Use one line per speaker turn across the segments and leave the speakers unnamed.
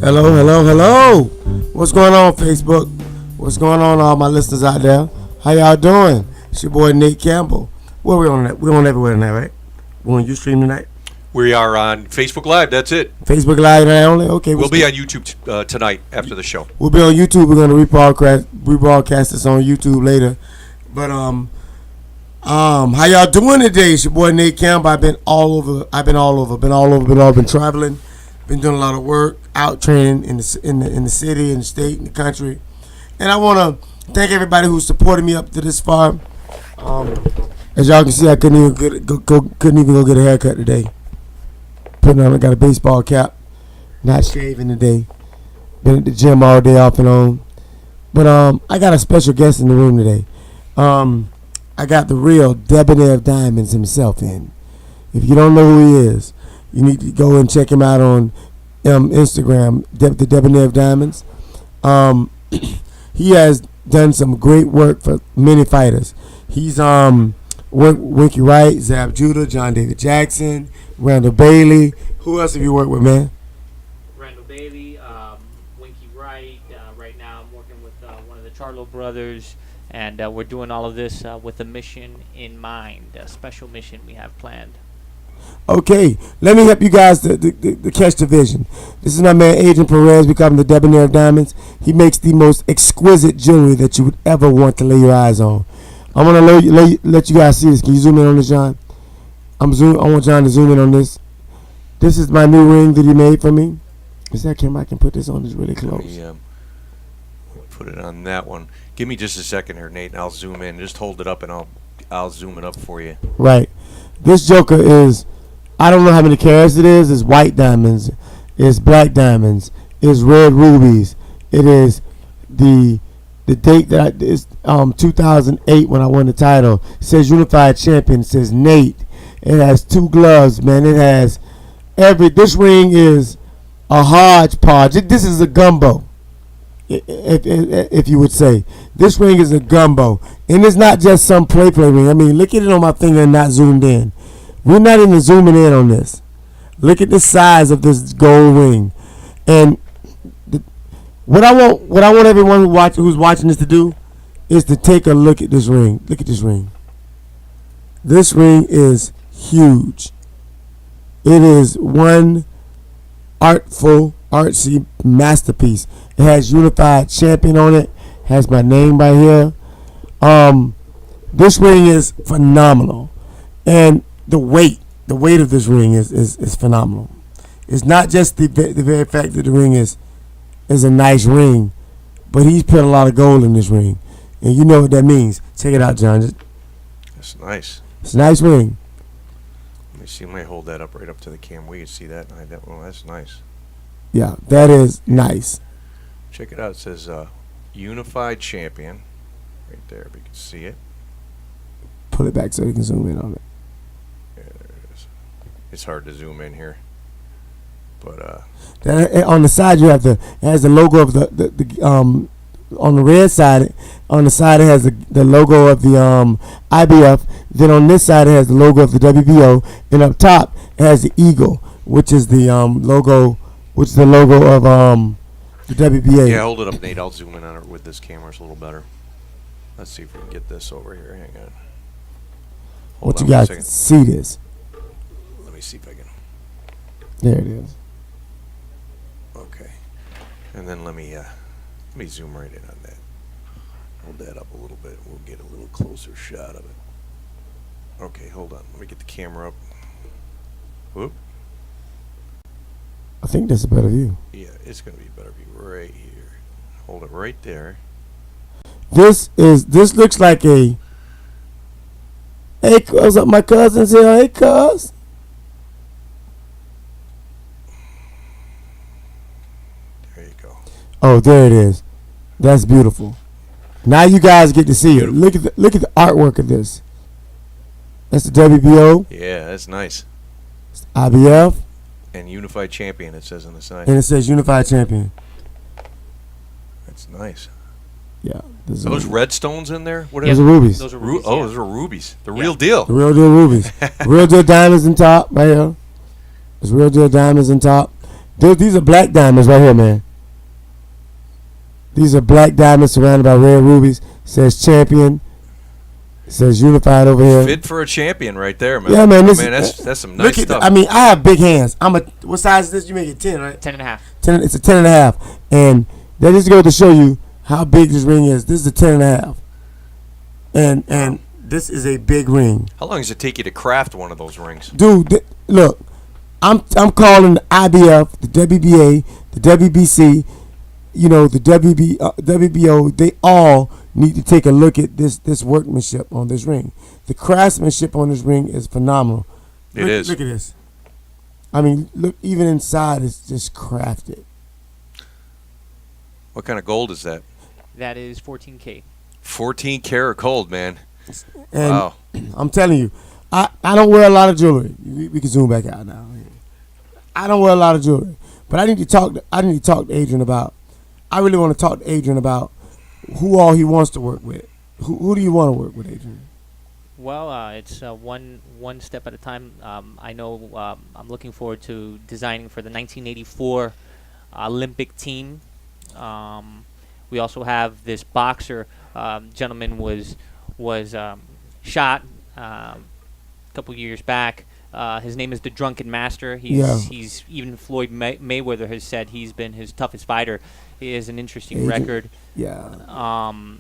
Hello, hello, hello. What's going on, Facebook? What's going on, all my listeners out there? How y'all doing? It's your boy, Nate Campbell. Where we on that? We're on everywhere tonight, right? We're on Ustream tonight?
We are on Facebook Live, that's it.
Facebook Live tonight only? Okay.
We'll be on YouTube tonight after the show.
We'll be on YouTube. We're going to rebroadcast this on YouTube later. But, how y'all doing today? It's your boy, Nate Campbell. I've been all over. Been traveling. Been doing a lot of work, out training in the city, in the state, in the country, and I want to thank everybody who supported me up to this far. As y'all can see, I couldn't even go get a haircut today. I got a baseball cap, not shaving today. Been at the gym all day off and on, but I got a special guest in the room today. I got the real Debonair of Diamonds himself in. If you don't know who he is, you need to go and check him out on Instagram, the Debonair of Diamonds. He has done some great work for many fighters. He's Winky Wright, Zab Judah, John David Jackson, Randall Bailey. Who else have you worked with, man?
Randall Bailey, Winky Wright. Right now I'm working with one of the Charlo brothers, and we're doing all of this with a mission in mind, a special mission we have planned.
Okay, let me help you guys to catch the vision. This is my man Adrian Perez. We call him the Debonair of Diamonds. He makes the most exquisite jewelry that you would ever want to lay your eyes on. I'm gonna let you guys see this. Can you zoom in on this, John? I want John to zoom in on this. This is my new ring that he made for me. Is that camera? I can put this on. It's really close.
Yeah. Put it on that one. Give me just a second here, Nate, and I'll zoom in. Just hold it up, and I'll zoom it up for you.
Right. This joker is, I don't know how many carats it is. It's white diamonds. It's black diamonds. It's red rubies. It is the date that is 2008 when I won the title. It says Unified Champion. It says Nate. It has 2 gloves, man. It has this ring is a hodgepodge. This is a gumbo, if you would say. This ring is a gumbo. And it's not just some play ring. I mean, look at it on my finger and not zoomed in. We're not even zooming in on this. Look at the size of this gold ring. And what I want everyone who's watching this to do is to take a look at this ring. Look at this ring. This ring is huge. It is one artsy masterpiece. It has Unified Champion on it. Has my name right here. This ring is phenomenal, and the weight of this ring is phenomenal. It's not just the very fact that the ring is a nice ring, but he's put a lot of gold in this ring, and you know what that means. Check it out, John.
That's nice.
It's a nice ring.
Let me see. Let me hold that up right up to the camera. We can see that. Well, that's nice.
Yeah, that is nice.
Check it out. It says Unified Champion right there. If you can see it.
Pull it back so you can zoom in on it.
Yeah, there it is. It's hard to zoom in here, but
on the side it has the logo of the on the red side. On the side it has the logo of the IBF. Then on this side it has the logo of the WBO, and up top it has the eagle, which is the logo of the WBA.
yeah, hold it up, Nate. I'll zoom in on it with this camera. It's a little better. Let's see if we can get this over here. Hang on.
What you guys see this?
Let me see if I can.
There it is.
Okay, and then let me zoom right in on that. Hold that up a little bit. We'll get a little closer shot of it. Okay, hold on. Let me get the camera up. Whoop.
I think that's a better view.
Yeah, it's gonna be a better view right here. Hold it right there.
This looks like a. Hey, what's up, my cousins here? Hey, cuz.
There you go.
Oh, there it is. That's beautiful. Now you guys get to see it. Look at the artwork of this. That's the WBO.
Yeah, that's nice.
It's IBF.
And Unified Champion, it says on the side.
And it says Unified Champion.
That's nice.
Yeah.
Are those red stones in there? What
Those are rubies.
Those are rubies. Yeah.
those are rubies. The real deal.
The real deal rubies. Real deal diamonds in top right here. There's real deal diamonds in top. These are black diamonds right here, man. These are black diamonds surrounded by red rubies. Says champion. Says unified over here.
Fit for a champion right there, man.
Yeah, man.
That's some nice stuff.
I mean, I have big hands. What size is this? You make it 10, right?
10 and a half.
10. It's a 10 and a half. And that just goes to show you how big this ring is. This is a 10 and a half. And this is a big ring.
How long does it take you to craft one of those rings?
Dude, look. I'm calling the IBF, the WBA, the WBC, the WBO. They all need to take a look at this workmanship on this ring. The craftsmanship on this ring is phenomenal.
It is.
Look at this. I mean, look, even inside it's just crafted.
What kind of gold is that?
That is 14K.
14 karat gold, man.
And
wow.
I'm telling you, I don't wear a lot of jewelry. We can zoom back out now. I don't wear a lot of jewelry, but I need to talk to Adrian about. I really want to talk to Adrian about who all he wants to work with. Who do you want to work with, Adrian?
Well, it's one step at a time. I know I'm looking forward to designing for the 1984 Olympic team. We also have this boxer gentleman was shot a couple years back. His name is the Drunken Master. He's even Floyd Mayweather has said he's been his toughest fighter. He has an interesting record.
Yeah.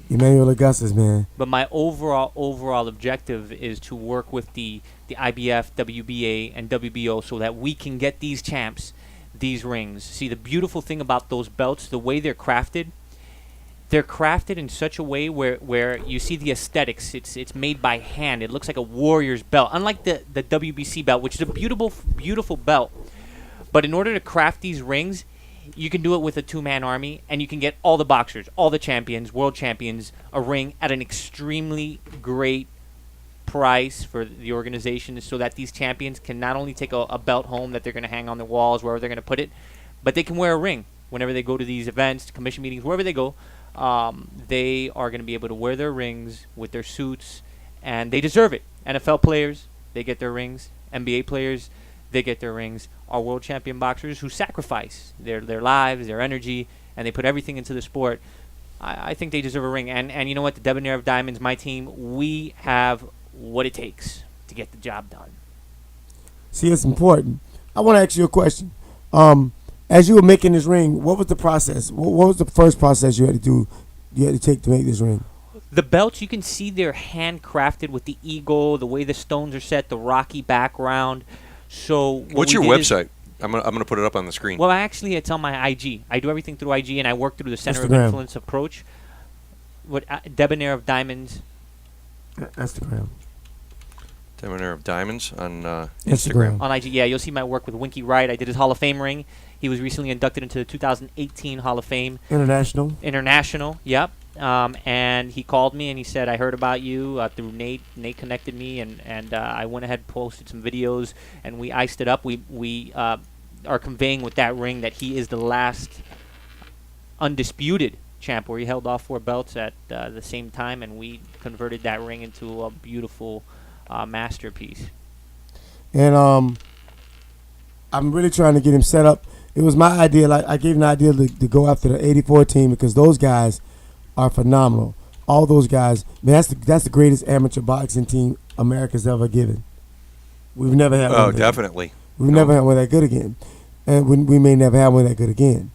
Emmanuel Augustus, man.
But my overall objective is to work with the IBF, WBA, and WBO so that we can get these champs these rings. See, the beautiful thing about those belts, the way they're crafted in such a way where you see the aesthetics. It's made by hand. It looks like a warrior's belt, unlike the WBC belt, which is a beautiful belt. But in order to craft these rings, you can do it with a two-man army, and you can get all the boxers, all the champions, world champions, a ring at an extremely great price for the organization, so that these champions can not only take a belt home that they're going to hang on the walls, wherever they're going to put it, but they can wear a ring whenever they go to these events, commission meetings, wherever they go. They are going to be able to wear their rings with their suits, and they deserve it. NFL players, they get their rings. NBA players, they get their rings. Our world champion boxers who sacrifice their lives, their energy, and they put everything into the sport, I think they deserve a ring. And you know what? The Debonair of Diamonds, my team, we have what it takes to get the job done.
See, it's important. I want to ask you a question. As you were making this ring, what was the process? What was the first process you had to do? You had to take to make this ring?
The belts, you can see they're handcrafted with the eagle, the way the stones are set, the rocky background. So
what's your website? I'm gonna put it up on the screen.
Well, actually, it's on my IG. I do everything through IG, and I work through the Center of
Instagram.
Influence approach. What Debonair of Diamonds.
Instagram.
Debonair of Diamonds on
Instagram.
On IG, yeah, you'll see my work with Winky Wright. I did his Hall of Fame ring. He was recently inducted into the 2018 Hall of Fame.
International,
yep. And he called me and he said, I heard about you through Nate. Nate connected me, and I went ahead and posted some videos, and we iced it up. We are conveying with that ring that he is the last undisputed champ, where he held all 4 belts at the same time, and we converted that ring into a beautiful masterpiece.
And I'm really trying to get him set up. It was my idea. Like, I gave him the idea to go after the 84 team because those guys are phenomenal. All those guys, man, that's the greatest amateur boxing team America's ever given. We've never had one.
Oh, definitely.
We've never had one that good again. And we may never have one that good again.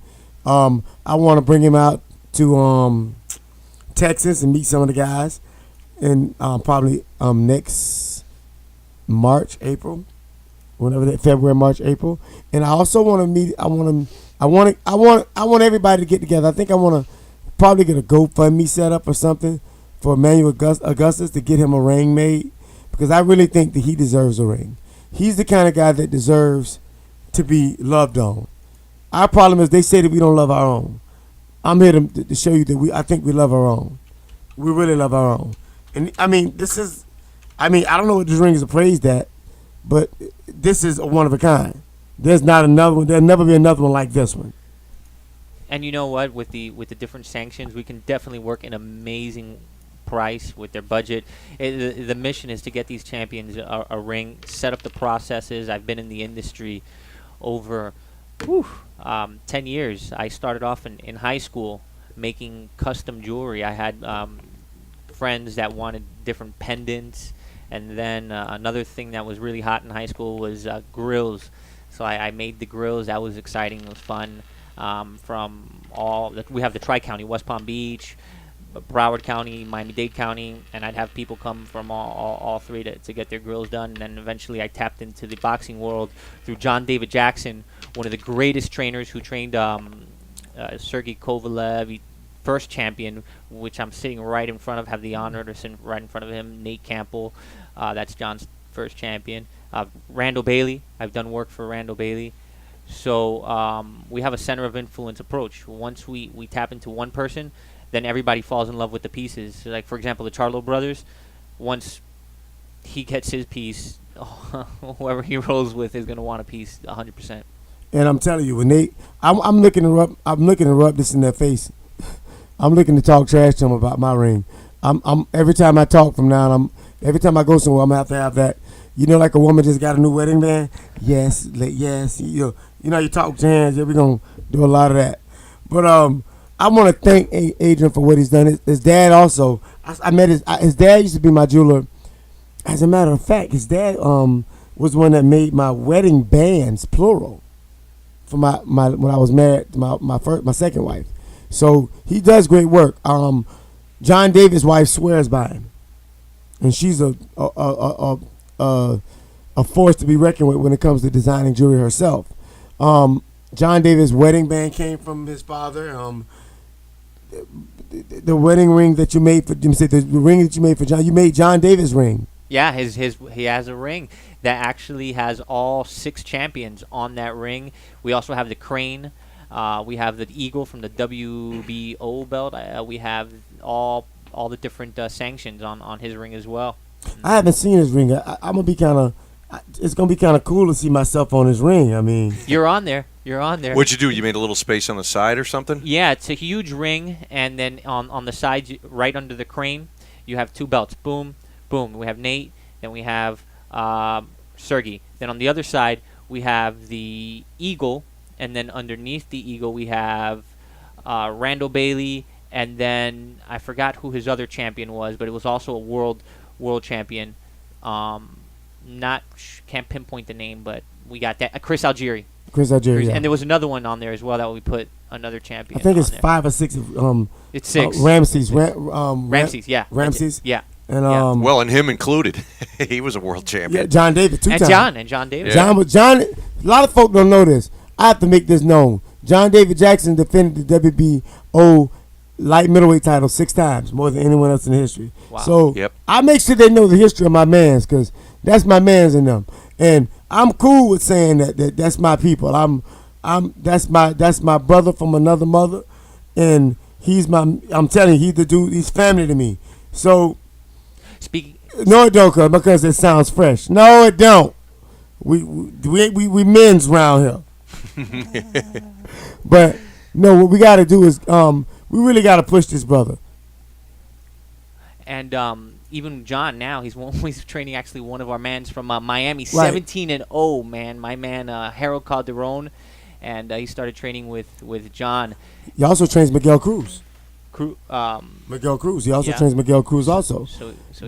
I want to bring him out to Texas and meet some of the guys. And probably next March, April. Whenever that February, March, April, and I also want to meet. I want everybody to get together. I think I want to probably get a GoFundMe set up or something for Emmanuel Augustus to get him a ring made, because I really think that he deserves a ring. He's the kind of guy that deserves to be loved on. Our problem is they say that we don't love our own. I'm here to show you that I think we love our own. We really love our own. And I mean, I don't know what this ring is appraised at, but this is a one of a kind. There's not another one. There'll never be another one like this one.
And you know what? With the different sanctions, we can definitely work an amazing price with their budget. The mission is to get these champions a ring, set up the processes. I've been in the industry over 10 years. I started off in high school making custom jewelry. I had friends that wanted different pendants. And then another thing that was really hot in high school was grills. So I made the grills. That was exciting. It was fun. We have the Tri-County, West Palm Beach, Broward County, Miami-Dade County, and I'd have people come from all 3 to get their grills done. And then eventually I tapped into the boxing world through John David Jackson, one of the greatest trainers who trained Sergey Kovalev, first champion, which I'm sitting right in front of, have the honor to sit right in front of him, Nate Campbell. That's John's first champion. Randall Bailey. I've done work for Randall Bailey. So we have a center of influence approach. Once we tap into one person, then everybody falls in love with the pieces. So, like, for example, the Charlo brothers, once he gets his piece, whoever he rolls with is going to want a piece 100%.
And I'm telling you, when I'm looking to rub this in their face. I'm looking to talk trash to them about my ring. I'm every time I talk from now on, every time I go somewhere, I'm gonna have that. You know, like a woman just got a new wedding band. Yes, yes. You talk with your hands. Yeah, we're gonna do a lot of that. But I want to thank Adrian for what he's done. His dad also. I met his dad used to be my jeweler. As a matter of fact, his dad was the one that made my wedding bands, plural, for my when I was married to my second wife. So he does great work. John Davis' wife swears by him, and she's a force to be reckoned with when it comes to designing jewelry herself. John Davis' wedding band came from his father. The wedding ring that you made for the ring that you made for John, you made John Davis' ring.
Yeah, he has a ring that actually has all 6 champions on that ring. We also have the crane. We have the eagle from the WBO belt. We have all the different sanctions on his ring as well.
I haven't seen his ring. I'm gonna be kind of. It's gonna be kind of cool to see myself on his ring. I mean,
you're on there. You're on there.
What'd you do? You made a little space on the side or something?
Yeah, it's a huge ring, and then on the sides, right under the crane, you have 2 belts. Boom, boom. We have Nate, then we have Sergey. Then on the other side, we have the Eagle, and then underneath the Eagle, we have Randall Bailey, and then I forgot who his other champion was, but it was also a world champion. Can't pinpoint the name, but we got that. Chris Algieri.
Chris Algieri.
And there was another one on there as well that we put another champion.
I think it's
on there.
5 or 6.
It's 6.
Ramses.
Ramses, yeah.
Ramses.
Yeah.
And
Yeah.
Well, and him included. He was a world champion.
yeah, John David 2 times.
John Davis.
Yeah.
John. A lot of folk don't know this. I have to make this known. John David Jackson defended the WBO light middleweight title 6 times, more than anyone else in history.
Wow.
So
Yep.
I make sure they know the history of my mans, because that's my mans in them, and I'm cool with saying that's my people. That's my brother from another mother, and I'm telling you, he's the dude. He's family to me. So
Speaking.
no, it don't, because it sounds fresh. No, it don't. We men's round here. But no, what we got to do is we really got to push this brother.
And even John now, he's training actually one of our mans from Miami, 17-0, man. My man Harold Calderon, and he started training with John.
He also trains Miguel Cruz.
Miguel
Cruz. He also
Yeah.
trains Miguel Cruz also.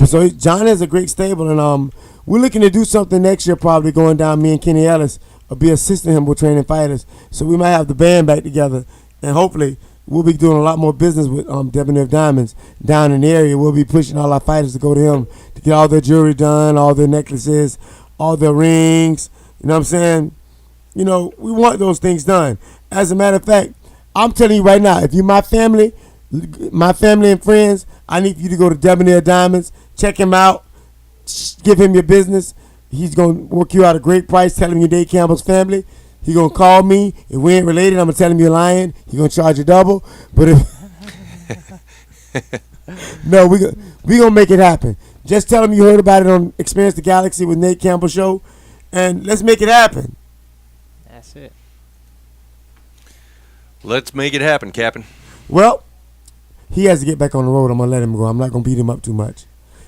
So
John has a great stable, and we're looking to do something next year, probably going down. Me and Kenny Ellis will be assisting him with training fighters. So we might have the band back together, and hopefully we'll be doing a lot more business with Debonair Diamonds down in the area. We'll be pushing all our fighters to go to him to get all their jewelry done, all their necklaces, all their rings. You know what I'm saying? You know, we want those things done. As a matter of fact, I'm telling you right now, if you're my family and friends, I need you to go to Debonair Diamonds, check him out, give him your business. He's going to work you out a great price, tell him you're Dave Campbell's family. He going to call me. If we ain't related, I'm going to tell him you're lying. He going to charge you double. But if no, we going to make it happen. Just tell him you heard about it on Experience the Galaxy with Nate Campbell show, and let's make it happen.
that's it.
Let's make it happen, Captain.
Well, he has to get back on the road. I'm going to let him go. I'm not going to beat him up too much.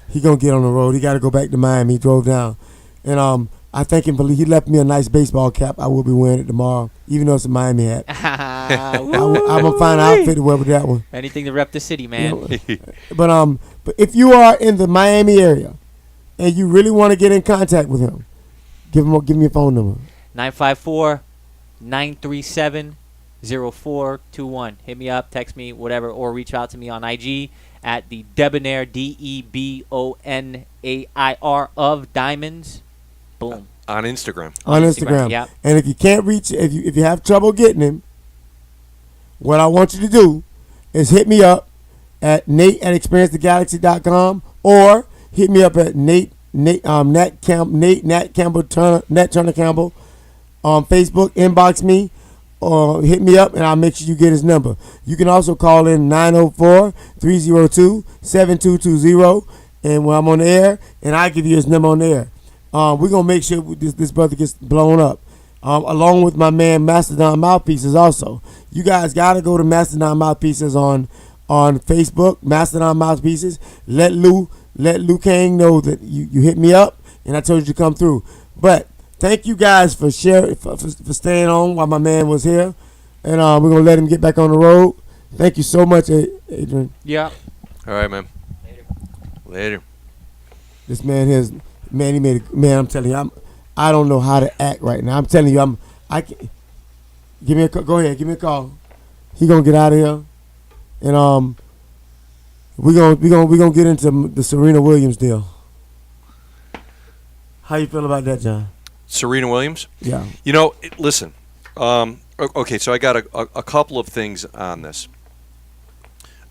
He going to get on the road. He got to go back to Miami. He drove down. And I thank him for he left me a nice baseball cap. I will be wearing it tomorrow, even though it's a Miami hat. I'm going to find an outfit to wear with that one.
Anything to rep the city, man.
You know, but if you are in the Miami area and you really want to get in contact with him, give me a phone number.
954-937-0421. Hit me up, text me, whatever, or reach out to me on IG at the Debonair, DEBONAIR of Diamonds. Boom.
On Instagram.
On Instagram.
Yep.
And if you can't reach, if you have trouble getting him, what I want you to do is hit me up at Nate@experiencethegalaxy.com, or hit me up at Nat Campbell Turner Campbell on Facebook. Inbox me or hit me up, and I'll make sure you get his number. You can also call in 904-302-7220, and when I'm on the air, and I give you his number on the air. We're going to make sure this brother gets blown up, along with my man Mastodon Mouthpieces also. You guys got to go to Mastodon Mouthpieces on Facebook, Mastodon Mouthpieces. Let Lou Kang know that you hit me up, and I told you to come through. But thank you guys for sharing, for staying on while my man was here, and we're going to let him get back on the road. Thank you so much, Adrian.
Yeah.
All right, man. Later.
This man here is... Man, I'm telling you, I don't know how to act right now. I'm telling you, give me a call. Go ahead, give me a call. He gonna get out of here, and we gonna get into the Serena Williams deal. How you feel about that, John?
Serena Williams?
Yeah.
You know, listen. Okay, so I got a couple of things on this.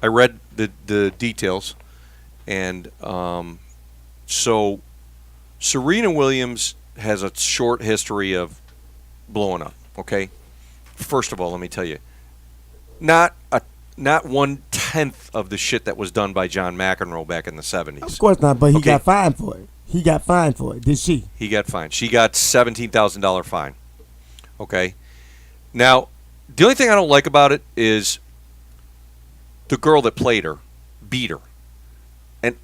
I read the details, and so Serena Williams has a short history of blowing up, okay? First of all, let me tell you, not 1/10 of the shit that was done by John McEnroe back in the 70s.
Of course not, but he got fined for it. Did she?
He got fined. She got $17,000 fine. Okay? Now, the only thing I don't like about it is the girl that played her beat her. And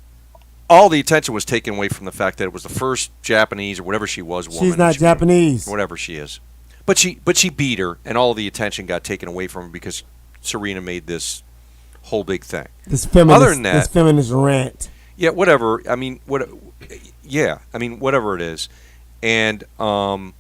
all the attention was taken away from the fact that it was the first Japanese or whatever she was woman.
She's not Japanese.
Whatever she is. But she beat her, and all the attention got taken away from her because Serena made this whole big thing.
This feminist,
Other than that,
this feminist rant.
Yeah, whatever. I mean, whatever it is. And I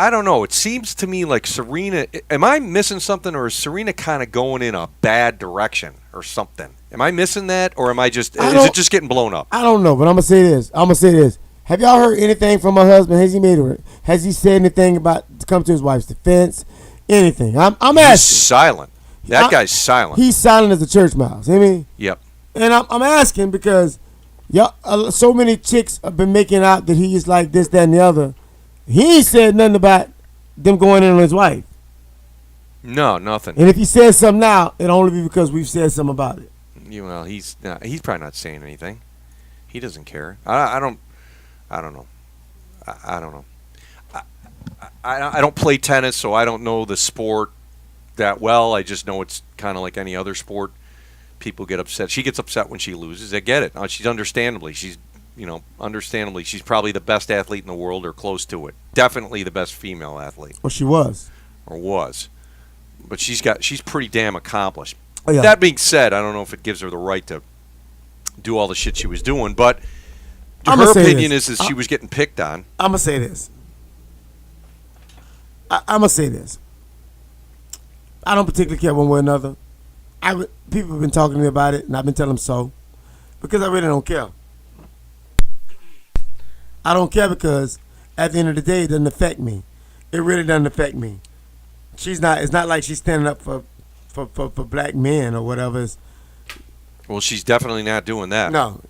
don't know. It seems to me like Serena. Am I missing something, or is Serena kind of going in a bad direction or something? Am I missing that, or am I just? Is it just getting blown up?
I don't know, but I'm gonna say this. Have y'all heard anything from my husband? Has he said anything about to come to his wife's defense? Anything? I'm asking.
He's silent. That guy's silent.
He's silent as a church mouse. You know what I mean?
Yep.
And I'm asking because y'all, so many chicks have been making out that he is like this, that, and the other. He ain't said nothing about them going in on his wife.
No, nothing.
And if he says something now, it'll only be because we've said something about it.
Well, he's probably not saying anything. He doesn't care. I don't know. I don't know. I don't play tennis, so I don't know the sport that well. I just know it's kind of like any other sport. People get upset. She gets upset when she loses. I get it. She's understandably. She's probably the best athlete in the world or close to it. Definitely the best female athlete.
Well, she was.
Or was. But she's pretty damn accomplished.
Oh, yeah.
That being said, I don't know if it gives her the right to do all the shit she was doing, but her opinion is she was getting picked on.
I'm going to say this. I'm going to say this. I don't particularly care one way or another. People have been talking to me about it, and I've been telling them so. Because I really don't care. I don't care because at the end of the day, it doesn't affect me. It really doesn't affect me. It's not like she's standing up for black men or whatever.
Well, she's definitely not doing that.
No.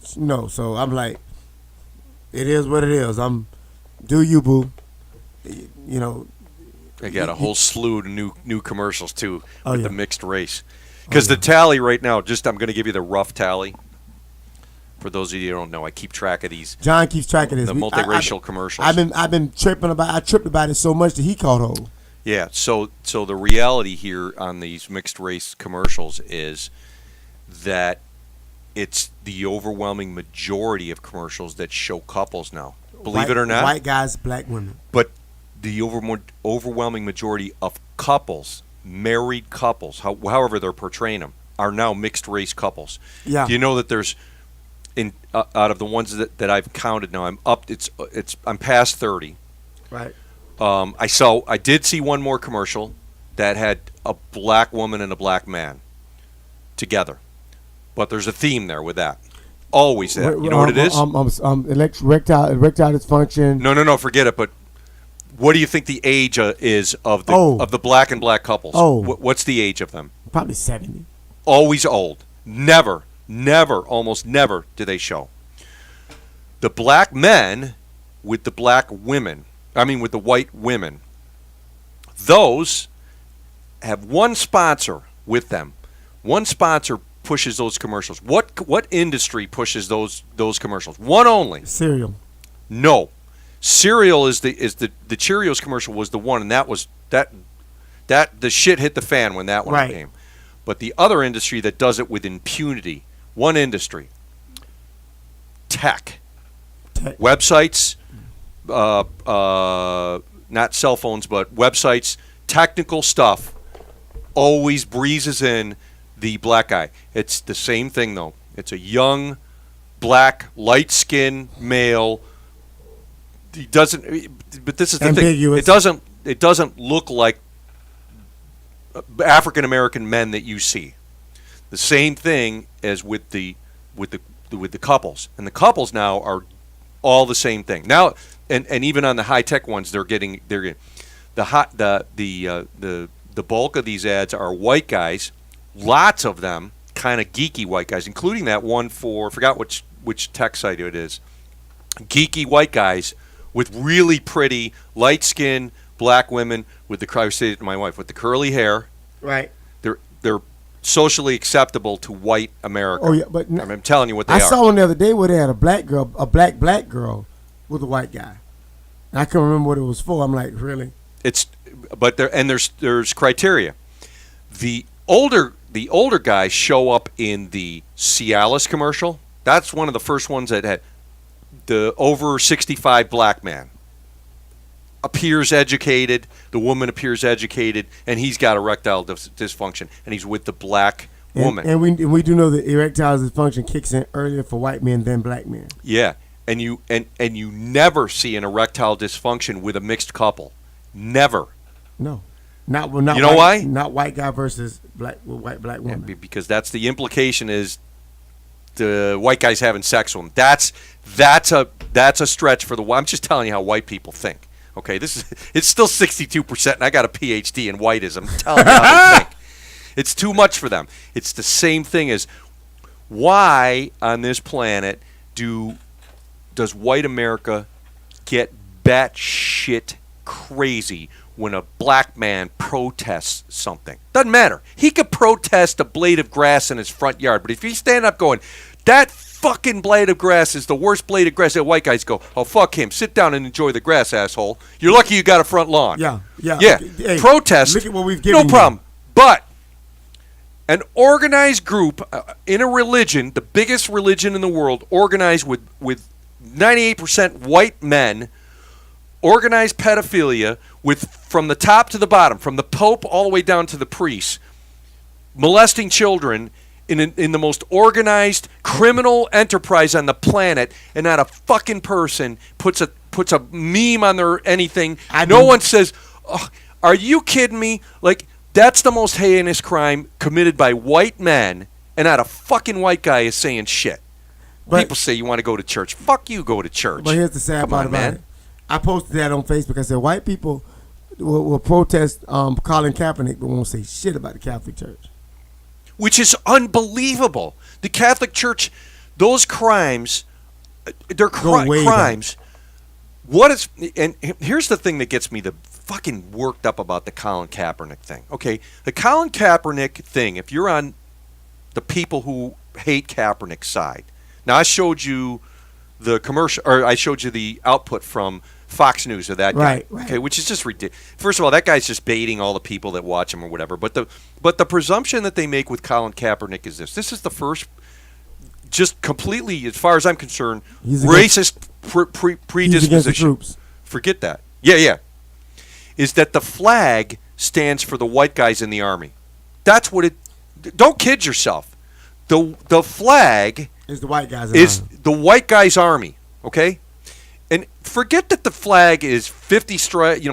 So I'm like, it is what it is. Do you, boo? You know.
They got a whole slew of new commercials too with the mixed race. Because the tally right now, I'm going to give you the rough tally. For those of you who don't know, I keep track of these.
John keeps track of this.
The multiracial commercials.
I've been tripping about. I tripped about it so much that he caught hold.
Yeah. So the reality here on these mixed race commercials is that it's the overwhelming majority of commercials that show couples now. Believe it or not.
White guys, black women.
But the overwhelming majority of couples, married couples, however they're portraying them, are now mixed race couples.
Yeah.
Do you know that there's out of the ones that I've counted now, I'm past 30.
Right.
I did see one more commercial that had a black woman and a black man together, but there's a theme there with that. Always that. You know what it is?
Erectile dysfunction.
No, forget it. But what do you think the age is of the black and black couples? What's the age of them?
Probably 70.
Always old. Almost never do they show. The black men with the black women, with the white women, those have one sponsor with them. One sponsor pushes those commercials. What industry pushes those commercials? One only.
Cereal.
No. Cereal is the Cheerios commercial was the one, and that the shit hit the fan when that one came. But the other industry that does it with impunity, one industry, tech. Websites, not cell phones, but websites, technical stuff, always breezes in the black guy. It's the same thing, though. It's a young, black, light-skinned male. He doesn't. But this is the
ambiguous
thing. It doesn't look like African American men that you see. The same thing as with the couples, and the couples now are all the same thing now. And even on the high tech ones, they're getting the bulk of these ads are white guys. Lots of them kind of geeky white guys, including that one forgot which tech site it is. Geeky white guys with really pretty light skin black women with I say to my wife with the curly hair.
Right.
They're socially acceptable to white America.
Oh yeah, but
I'm telling you what they are.
I saw one the other day where they had a black girl with a white guy. And I couldn't remember what it was for. I'm like, really?
there's criteria. The older guys show up in the Cialis commercial. That's one of the first ones that had the over 65 black man appears educated. The woman appears educated, and he's got erectile dysfunction, and he's with the black woman.
And we do know that erectile dysfunction kicks in earlier for white men than black men.
Yeah, and you never see an erectile dysfunction with a mixed couple. Never.
No. Not
you know why?
Not white guy versus black woman.
Yeah, because that's the implication is the white guy's having sex with him. That's a stretch for the. I'm just telling you how white people think. Okay, it's still 62%, and I got a PhD in whiteism. I'm telling you how they think. It's too much for them. It's the same thing as why on this planet does white America get batshit crazy when a black man protests something? Doesn't matter. He could protest a blade of grass in his front yard, but if you stand up going, that fucking blade of grass is the worst blade of grass, that white guys go, oh, fuck him. Sit down and enjoy the grass, asshole. You're lucky you got a front lawn.
Yeah.
Hey, protest,
look at what we've given
no problem. But an organized group in a religion, the biggest religion in the world, organized with 98% white men, organized pedophilia from the top to the bottom, from the Pope all the way down to the priests, molesting children in the most organized criminal enterprise on the planet, and not a fucking person puts a meme on their anything. No one says, oh, are you kidding me? Like, that's the most heinous crime committed by white men, and not a fucking white guy is saying shit. But people say you want to go to church. Fuck you, go to church.
But here's the sad part about it. I posted that on Facebook. I said white people will protest Colin Kaepernick, but won't say shit about the Catholic Church.
Which is unbelievable. The Catholic Church, those crimes, they're crimes. And here's the thing that gets me the fucking worked up about the Colin Kaepernick thing. Okay, the Colin Kaepernick thing, if you're on the people who hate Kaepernick's side. Now, I showed you the commercial, or I showed you the output from Fox News of that guy. Right. Okay, which is just ridiculous. First of all, that guy's just baiting all the people that watch him or whatever. But the presumption that they make with Colin Kaepernick is this. This is the first, just completely, as far as I'm concerned, racist predisposition. Forget that. Yeah. Is that the flag stands for the white guys in the army. That's what it. Don't kid yourself. The flag
is the white guys.
The white guys' army. Okay. And forget that the flag is 13 stripes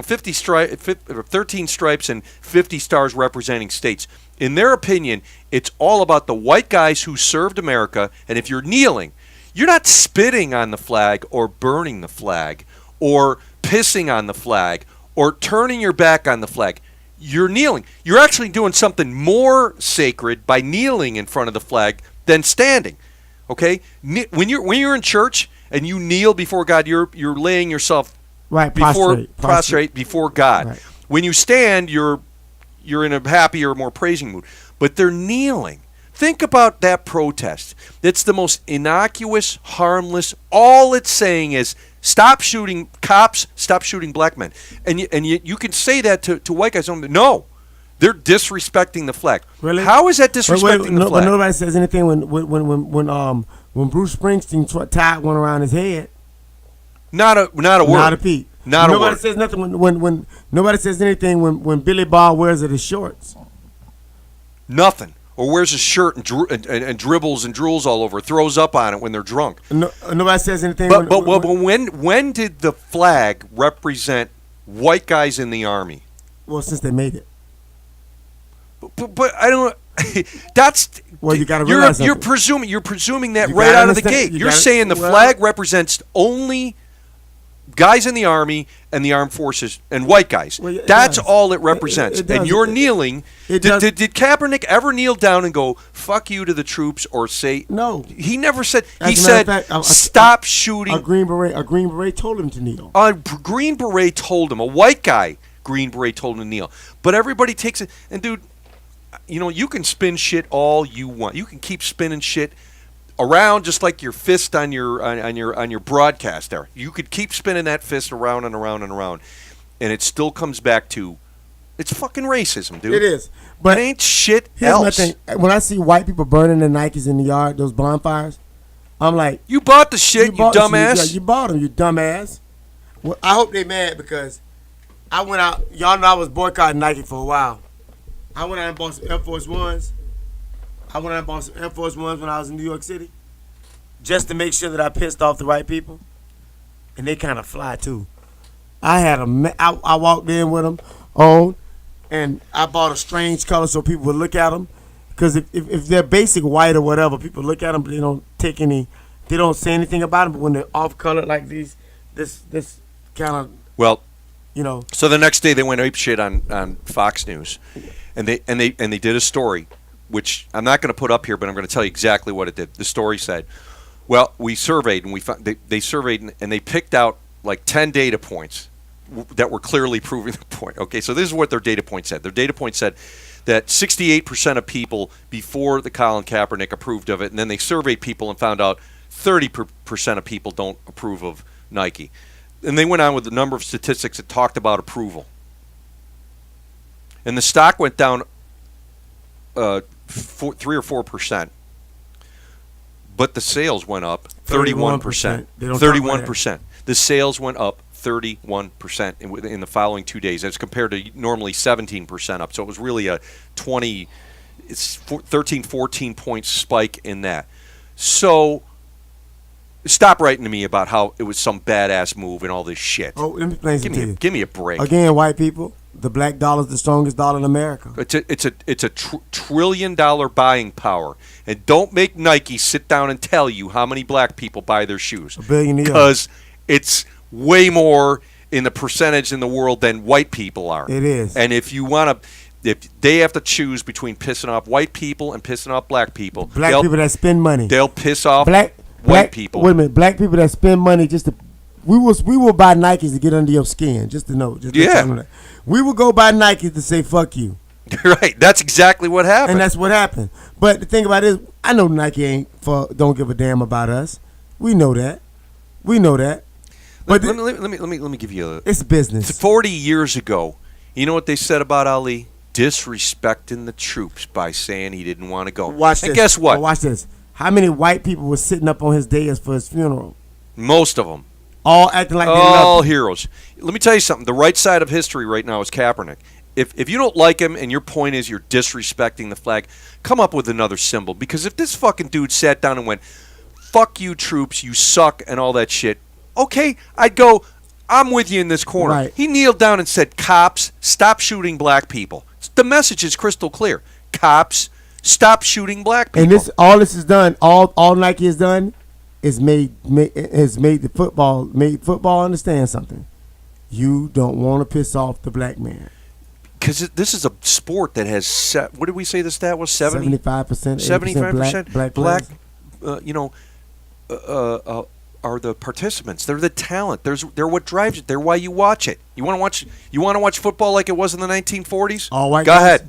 and 50 stars representing states. In their opinion, it's all about the white guys who served America. And if you're kneeling, you're not spitting on the flag or burning the flag or pissing on the flag or turning your back on the flag. You're kneeling. You're actually doing something more sacred by kneeling in front of the flag than standing. Okay? When you're in church and you kneel before God, you're laying yourself prostrate before God. Right. When you stand, you're in a happier, more praising mood. But they're kneeling. Think about that protest. It's the most innocuous, harmless. All it's saying is stop shooting cops, stop shooting black men. And you can say that to white guys. No, they're disrespecting the flag.
Really?
How is that disrespecting the flag?
But nobody says anything when Bruce Springsteen tied one around his head.
Not a word.
Not a peep.
Not a word.
Nobody says nothing when nobody says anything when Billy Bob wears his shorts.
Nothing. Or wears a shirt and dribbles and drools all over, throws up on it when they're drunk.
Nobody says anything.
But when did the flag represent white guys in the army?
Well, since they made it.
But I don't. That's
well. You got to realize
you're presuming that right out of the gate. You're saying the flag represents only guys in the army and the armed forces and white guys. Well, that's all it represents. And you're kneeling. Did Kaepernick ever kneel down and go "fuck you" to the troops or say
no?
He never said. He said, "Stop shooting."
A Green Beret told him to kneel.
A Green Beret told him. A white guy Green Beret told him to kneel. But everybody takes it. And dude, you can spin shit all you want. You can keep spinning shit around just like your fist on your broadcast there. You could keep spinning that fist around and around and around. and it still comes back to it's fucking racism, dude.
It is. But
it ain't shit
here's
else.
my thing. When I see white people burning their Nikes in the yard, those bonfires, I'm like,
You bought the shit, you dumbass.
You bought them, you dumbass. Well, I hope they mad because I went out. Y'all know I was boycotting Nike for a while. I went out and bought some Air Force Ones. when I bought some Air Force Ones when I was in New York City, just to make sure that I pissed off the right people, and they kind of fly too. I walked in with them on, and I bought a strange color so people would look at them, because if they're basic white or whatever, people look at them, but they don't say anything about them. But when they're off color like this kind of,
well,
you know.
So the next day they went ape shit on Fox News, and they did a story, which I'm not going to put up here, but I'm going to tell you exactly what it did. The story said, well, we surveyed and we found they surveyed and they picked out like 10 data points that were clearly proving the point. Okay, so this is what their data point said. Their data point said that 68% of people before the Colin Kaepernick approved of it, and then they surveyed people and found out 30% of people don't approve of Nike. And they went on with a number of statistics that talked about approval. And the stock went down 3 or 4%. But the sales went up 31%. 31%. The sales went up 31% in the following 2 days, as compared to normally 17% up. So it was really a 13, 14 point spike in that. So stop writing to me about how it was some badass move and all this shit.
Oh, let me explain something to you.
Give me a break.
Again, white people, the black dollar is the strongest dollar in America.
It's a $1 trillion buying power, and don't make Nike sit down and tell you how many black people buy their shoes.
$1 billion a year.
Because it's way more in the percentage in the world than white people are.
It is.
And if they have to choose between pissing off white people and pissing off black people,
people that spend money,
they'll piss off white people.
Wait a minute, black people that spend money just to. We will buy Nikes to get under your skin, just to know.
Yeah.
We will go buy Nikes to say fuck you.
Right. That's exactly what happened.
And that's what happened. But the thing about it is, I know Nike don't give a damn about us. We know that. But
let me give you a.
It's business.
40 years ago, you know what they said about Ali? Disrespecting the troops by saying he didn't want to go.
Watch
and
this.
Guess what?
Watch this. How many white people were sitting up on his dais for his funeral?
Most of them.
All acting like they
all
love him.
heroes. Let me tell you something. The right side of history right now is Kaepernick. If you don't like him and your point is you're disrespecting the flag, come up with another symbol. Because if this fucking dude sat down and went, fuck you troops, you suck, and all that shit, okay, I'd go, I'm with you in this corner.
Right.
He kneeled down and said, cops, stop shooting black people. The message is crystal clear. Cops, stop shooting black people.
And all this is done, all Nike has done is made football understand something. You don't want to piss off the black man.
Because this is a sport that has, what did we say the stat was?
75%,
75%
black
are the participants. They're the talent. They're what drives it. They're why you watch it. You want to watch football like it was in the 1940s?
All white
Go
guys?
ahead.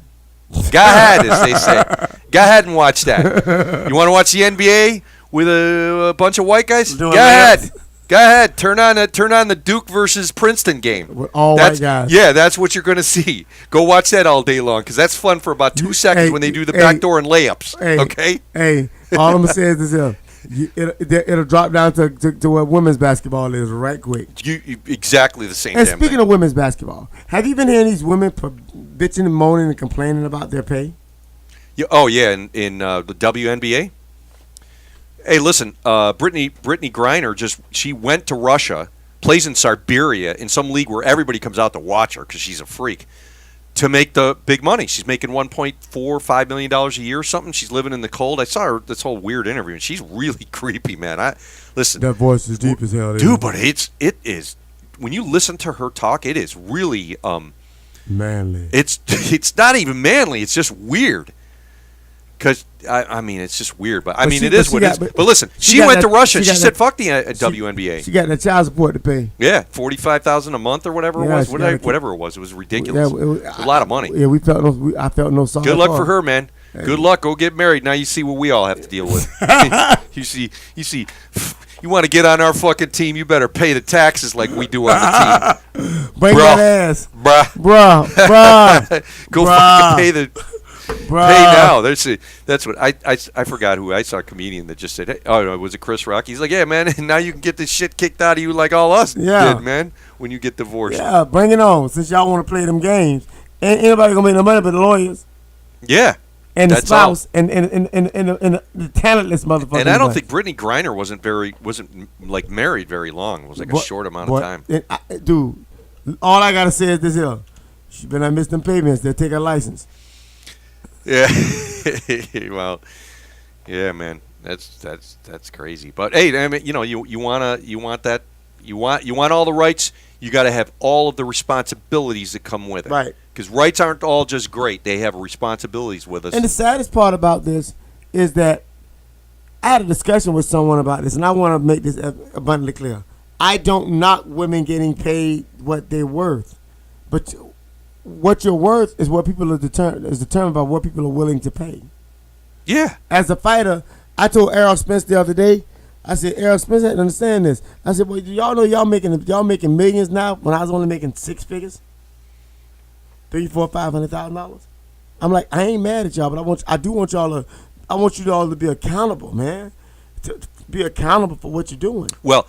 Go ahead, as they say. Go ahead and watch that. You want to watch the NBA with a bunch of white guys? Go ahead. Go ahead. Turn on the Duke versus Princeton game.
With all white guys.
Yeah, that's what you're going to see. Go watch that all day long, because that's fun for about 2 seconds when they do the backdoor and layups. Okay?
Hey, all I'm going to say is this here. It'll drop down to what women's basketball is right quick.
Exactly the same.
And speaking of women's basketball, have you been hearing these women bitching and moaning and complaining about their pay?
Yeah, in the WNBA. Hey, listen, Brittany Griner she went to Russia, plays in Siberia in some league where everybody comes out to watch her because she's a freak, to make the big money. She's making $1.45 million a year or something. She's living in the cold. I saw her this whole weird interview, and she's really creepy, man. Listen,
that voice is deep as hell,
dude. But it is when you listen to her talk, it is really
manly.
It's not even manly. It's just weird. Because, I mean, it's just weird. But it is what it is. But listen, she went to Russia. She said, fuck the WNBA.
She got the child support to pay.
Yeah, $45,000 a month or whatever it was. Whatever it was. It was ridiculous. It was a lot of money.
Yeah, I felt no sorrow.
Good luck for her, man. Hey. Good luck. Go get married. Now you see what we all have to deal with. You see You want to get on our fucking team? You better pay the taxes like we do on the team.
Bring that ass,
bruh. Go fucking pay the.
Bruh.
Hey, now that's what I forgot who I saw a comedian that just said, hey, oh no, was it Chris Rock? He's like, yeah, man, now you can get this shit kicked out of you like all us did, man, when you get divorced.
Yeah, bring it on. Since y'all want to play them games, ain't anybody gonna make no money but the lawyers.
Yeah.
And the spouse and the talentless motherfucker.
And I don't think Brittany Griner wasn't like married very long. It was like a short amount of time.
Dude, all I gotta say is this here: she better not miss them payments. They'll take her license.
Yeah. Well, yeah, man, that's crazy. But hey, I mean, you want all the rights. You got to have all of the responsibilities that come with it.
Right.
Because rights aren't all just great; they have responsibilities with us.
And the saddest part about this is that I had a discussion with someone about this, and I want to make this abundantly clear. I don't knock women getting paid what they're worth, but what you're worth is what people are determined by what people are willing to pay.
Yeah.
As a fighter, I told Errol Spence the other day. I said, Errol Spence had to understand this. I said, well, do y'all know y'all making millions now when I was only making six figures, $300,000-$500,000. I'm like, I ain't mad at y'all, but I want you all to be accountable, man. To be accountable for what you're doing.
Well,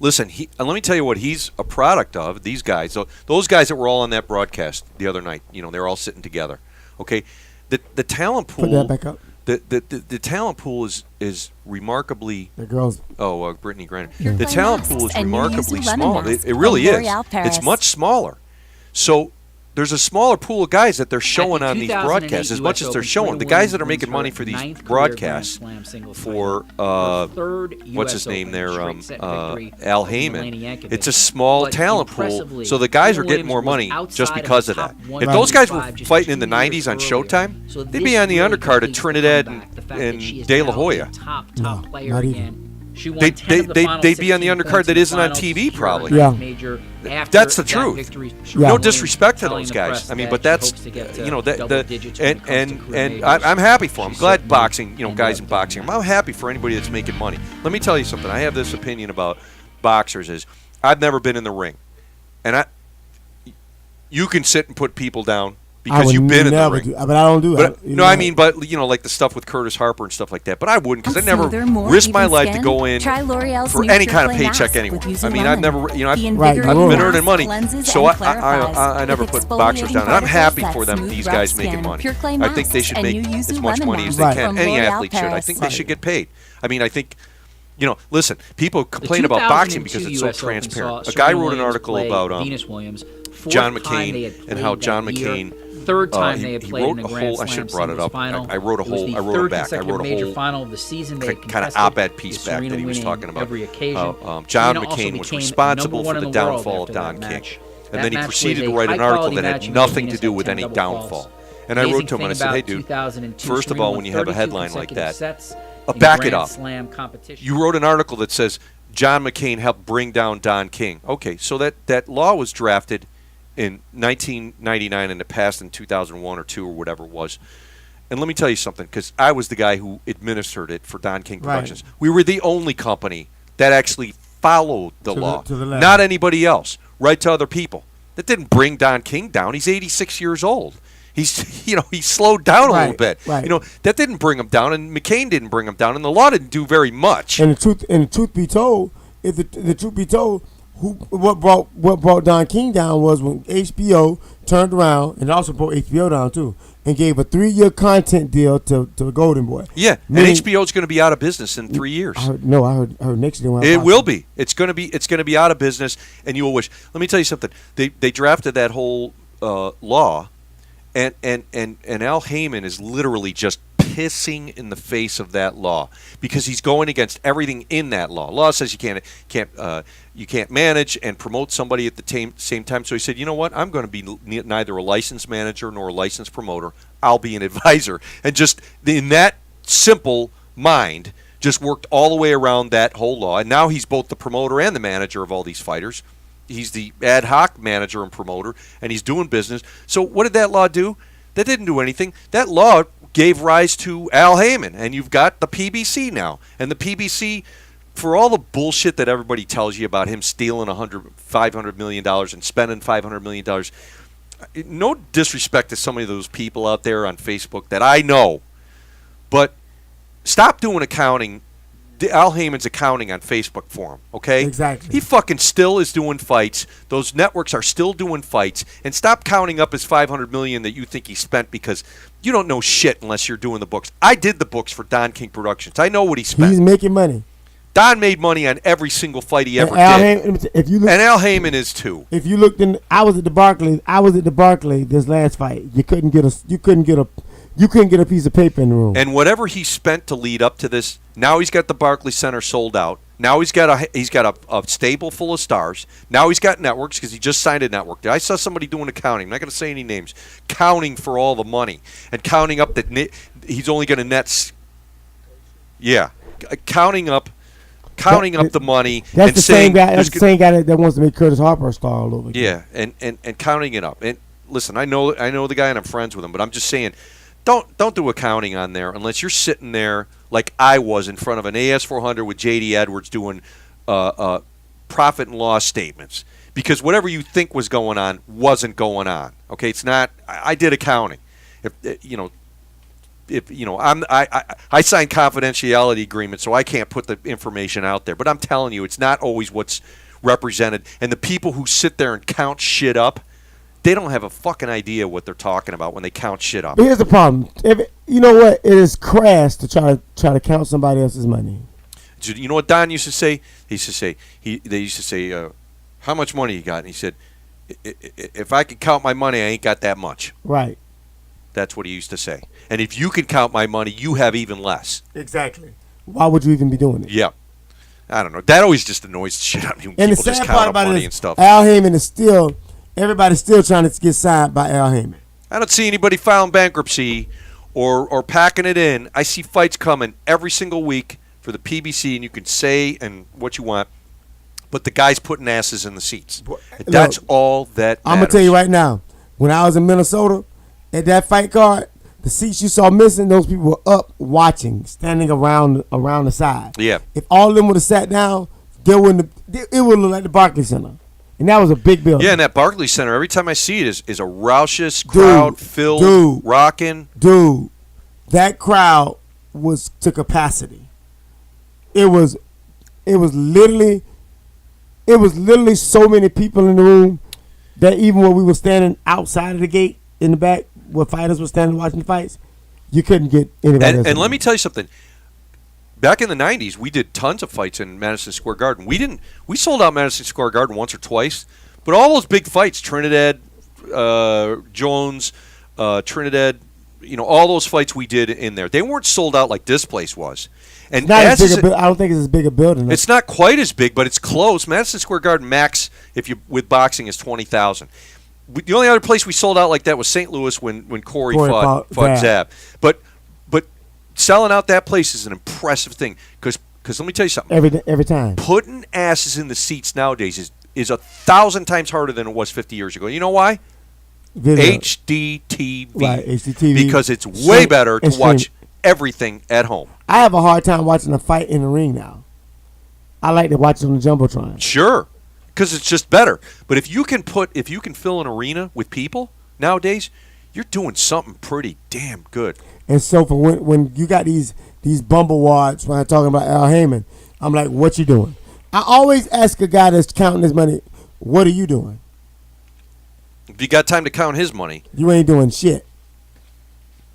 listen, let me tell you what he's a product of, these guys. So those guys that were all on that broadcast the other night, they're all sitting together. Okay? The talent pool.
Put that back up.
The talent pool is remarkably.
The girls.
Brittany Griner. The talent pool is remarkably small. It really is. It's much smaller. So there's a smaller pool of guys that they're showing on these broadcasts. As much as they're showing, the guys that are making money for these broadcasts for what's his name there, Al Heyman. It's a small talent pool, so the guys are getting more money just because of that. If those guys were fighting in the '90s on Showtime, they'd be on the undercard of Trinidad and De La Hoya.
No, not even.
They'd be on the undercard that isn't on TV, probably.
Yeah.
That's the truth.
Yeah.
No disrespect to those guys. I mean, but that's and I'm happy for them. I'm glad boxing, guys in boxing. I'm happy for anybody that's making money. Let me tell you something. I have this opinion about boxers: is I've never been in the ring, and you can sit and put people down. Because you've been in the ring.
But I don't do it.
But like the stuff with Curtis Harper and stuff like that. But I wouldn't, because I never risked my life to go in for any kind of paycheck anywhere. I mean, I've never, I've been earning money, so I never put boxers down. And I'm happy for them, these guys making money. I think they should make as much money as they can. Any athlete should. I think they should get paid. I mean, I think. Listen, people complain about boxing because it's so transparent. A guy wrote an article about John McCain and how John McCain.
Third time they had played in the Grand Slam
I should have brought it up.
Final.
I wrote a whole. I wrote it back. I wrote a
major
whole
final of the season. They
kind of op-ed piece back that he was talking about.
Every occasion.
John McCain was responsible for the downfall of Don King, and then he proceeded to write an article that had nothing to do with any downfall. And I wrote to him and I said, "Hey, dude, first of all, when you have a headline like that, back it up. You wrote an article that says John McCain helped bring down Don King. Okay, so that law was drafted in 1999 and it passed in 2001 or 2 or whatever it was. And let me tell you something, because I was the guy who administered it for Don King Productions. Right. We were the only company that actually followed the law, not anybody else. Right to other people. That didn't bring Don King down. He's 86 years old. He's he slowed down a little bit.
Right.
That didn't bring him down, and McCain didn't bring him down, and the law didn't do very much.
And the truth be told, what brought Don King down was when HBO turned around and also brought HBO down too and gave a 3-year content deal to Golden Boy.
Yeah, and HBO's going to be out of business in 3 years.
I heard next year.
It will be. It's going to be out of business, and you will wish. Let me tell you something. They drafted that whole law, and Al Heyman is literally just pissing in the face of that law because he's going against everything in that law. Law says you can't manage and promote somebody at the same time. So he said, you know what? I'm going to be neither a licensed manager nor a licensed promoter. I'll be an advisor. And just in that simple mind, just worked all the way around that whole law. And now he's both the promoter and the manager of all these fighters. He's the ad hoc manager and promoter, and he's doing business. So what did that law do? That didn't do anything. That law gave rise to Al Heyman, and you've got the PBC now. And the PBC for all the bullshit that everybody tells you about him stealing $500 million and spending $500 million, no disrespect to some of those people out there on Facebook that I know, but stop doing accounting. Al Heyman's accounting on Facebook for him, okay?
Exactly.
He fucking still is doing fights. Those networks are still doing fights. And stop counting up his $500 million that you think he spent, because you don't know shit unless you're doing the books. I did the books for Don King Productions. I know what he spent.
He's making money.
Don made money on every single fight he ever
did.
And Al Heyman is too.
If you looked in, I was at the Barclays this last fight. You couldn't get a piece of paper in the room.
And whatever he spent to lead up to this, now he's got the Barclays Center sold out. Now he's got a stable full of stars. Now he's got networks because he just signed a network. I saw somebody doing accounting. I'm not going to say any names. Counting for all the money and counting up that he's only going to net. Yeah, counting up the money.
That's
and
the same guy. That's the same guy that wants to make Curtis Harper a star all over again.
Yeah, and counting it up. And listen, I know the guy and I'm friends with him, but I'm just saying, don't do accounting on there unless you're sitting there like I was in front of an AS400 with J.D. Edwards doing profit and loss statements, because whatever you think was going on wasn't going on. Okay, it's not. I did accounting. I signed confidentiality agreements, so I can't put the information out there. But I'm telling you, it's not always what's represented. And the people who sit there and count shit up, they don't have a fucking idea what they're talking about when they count shit up.
But here's the problem. You know what? It is crass to try to count somebody else's money.
You know what Don used to say? They used to say, how much money you got? And he said, if I could count my money, I ain't got that much.
Right.
That's what he used to say. And if you can count my money, you have even less.
Exactly. Why would you even be doing it?
Yeah. I don't know. That always just annoys the shit out of me.
And the sad part about it is, Al Heyman is still, everybody's still trying to get signed by Al Heyman.
I don't see anybody filing bankruptcy or packing it in. I see fights coming every single week for the PBC, and you can say and what you want, but the guy's putting asses in the seats. And that's all that matters.
I'm going to tell you right now, when I was in Minnesota, at that fight card, the seats you saw missing, those people were up watching, standing around the side.
Yeah.
If all of them would have sat down, it would look like the Barclays Center. And that was a big building.
Yeah, and that Barclays Center, every time I see it, is a raucous crowd, filled, rocking.
Dude, that crowd was to capacity. It was literally so many people in the room that even when we were standing outside of the gate in the back, where fighters were standing watching the fights, you couldn't get anybody else.
And let me tell you something. Back in the 90s, we did tons of fights in Madison Square Garden. We sold out Madison Square Garden once or twice, but all those big fights, Trinidad, Jones, Trinidad, all those fights we did in there, they weren't sold out like this place was. And
I don't think it's as big a building.
It's not quite as big, but it's close. Madison Square Garden max, with boxing, is 20,000. The only other place we sold out like that was St. Louis when Corey fought Zab. But selling out that place is an impressive thing, because let me tell you something.
Every time.
Putting asses in the seats nowadays is 1,000 times harder than it was 50 years ago. You know why?
Video.
HDTV.
Right, HDTV.
Because it's way better to watch everything at home.
I have a hard time watching a fight in the ring now. I like to watch it on the Jumbotron.
Sure. Because it's just better. But if you can fill an arena with people nowadays, you're doing something pretty damn good.
And so for when you got these bumblewads, when I'm talking about Al Heyman, I'm like, what you doing? I always ask a guy that's counting his money, what are you doing?
If you got time to count his money,
you ain't doing shit.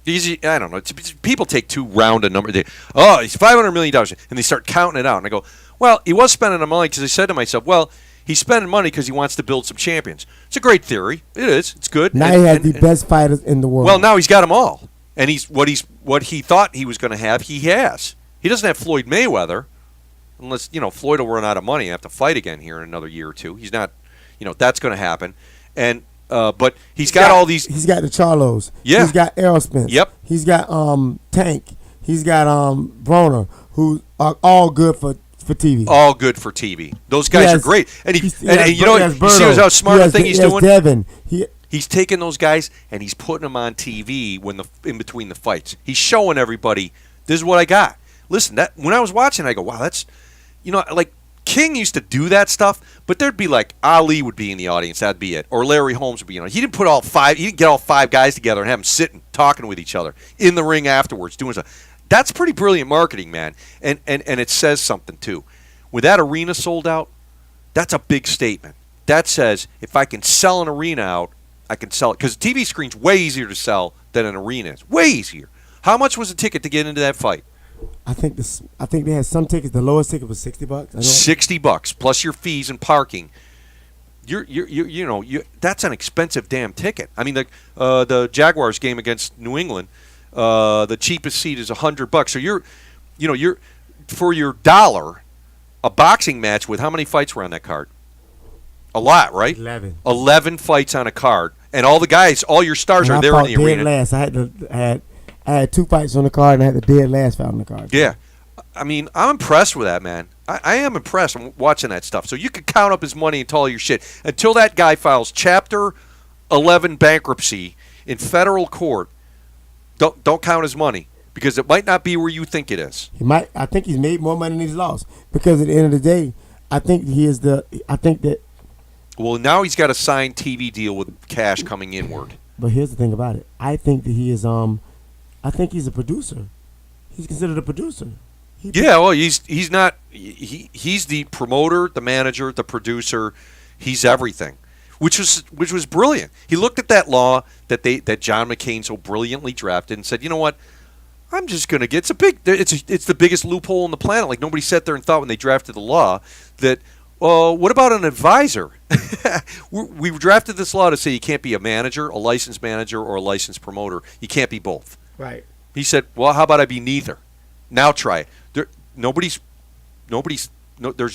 Easy, I don't know. People take too round a number. He's $500 million, and they start counting it out. And I go, well, he was spending the money, because I said to myself, well, he's spending money because he wants to build some champions. It's a great theory. It is. It's good.
Now he has the best fighters in the world.
Well, now he's got them all, and what he thought he was going to have, he has. He doesn't have Floyd Mayweather, unless Floyd will run out of money and have to fight again here in another year or two. He's not, that's going to happen, and. But he's got all these.
He's got the Charlos.
Yeah.
He's got Aerosmith.
Yep.
He's got Tank. He's got Broner, who are all good for TV.
All good for TV. Those guys are great. And you see how smart the thing he's doing?
Devin.
He's taking those guys and he's putting them on TV in between the fights. He's showing everybody, this is what I got. Listen, when I was watching, I go, wow, you know, like King used to do that stuff, but there'd be like Ali would be in the audience, that'd be it, or Larry Holmes would be in it. He didn't he didn't get all 5 guys together and have them sitting talking with each other in the ring afterwards doing stuff. That's pretty brilliant marketing, man, and it says something too. With that arena sold out, that's a big statement. That says if I can sell an arena out, I can sell it, because a TV screen's way easier to sell than an arena is. Way easier. How much was a ticket to get into that fight?
I think they had some tickets. The lowest ticket was $60.
$60 plus your fees and parking. That's an expensive damn ticket. I mean, the Jaguars game against New England, the cheapest seat is $100. So you're for your dollar, a boxing match with how many fights were on that card? A lot, right? 11 fights on a card, and all the guys, all your stars are there in the arena.
Last. I had 2 fights on the card, and I had the dead last fight on the card.
Yeah. I mean, I'm impressed with that, man. I am impressed watching that stuff. So you could count up his money and all your shit. Until that guy files Chapter 11 bankruptcy in federal court, don't count his money, because it might not be where you think it is.
I think he's made more money than he's lost, because at the end of the day, I think that.
Well, now he's got a signed TV deal with cash coming inward.
But here's the thing about it. I think that he is. I think he's a producer. He's considered a producer.
He's not. He's the promoter, the manager, the producer. He's everything, which was brilliant. He looked at that law that John McCain so brilliantly drafted and said, you know what, I'm just going to get it's the biggest loophole on the planet. Like, nobody sat there and thought when they drafted the law that, what about an advisor? We drafted this law to say you can't be a manager, a licensed manager, or a licensed promoter. You can't be both.
Right.
He said, well, how about I be neither? Now try it. There's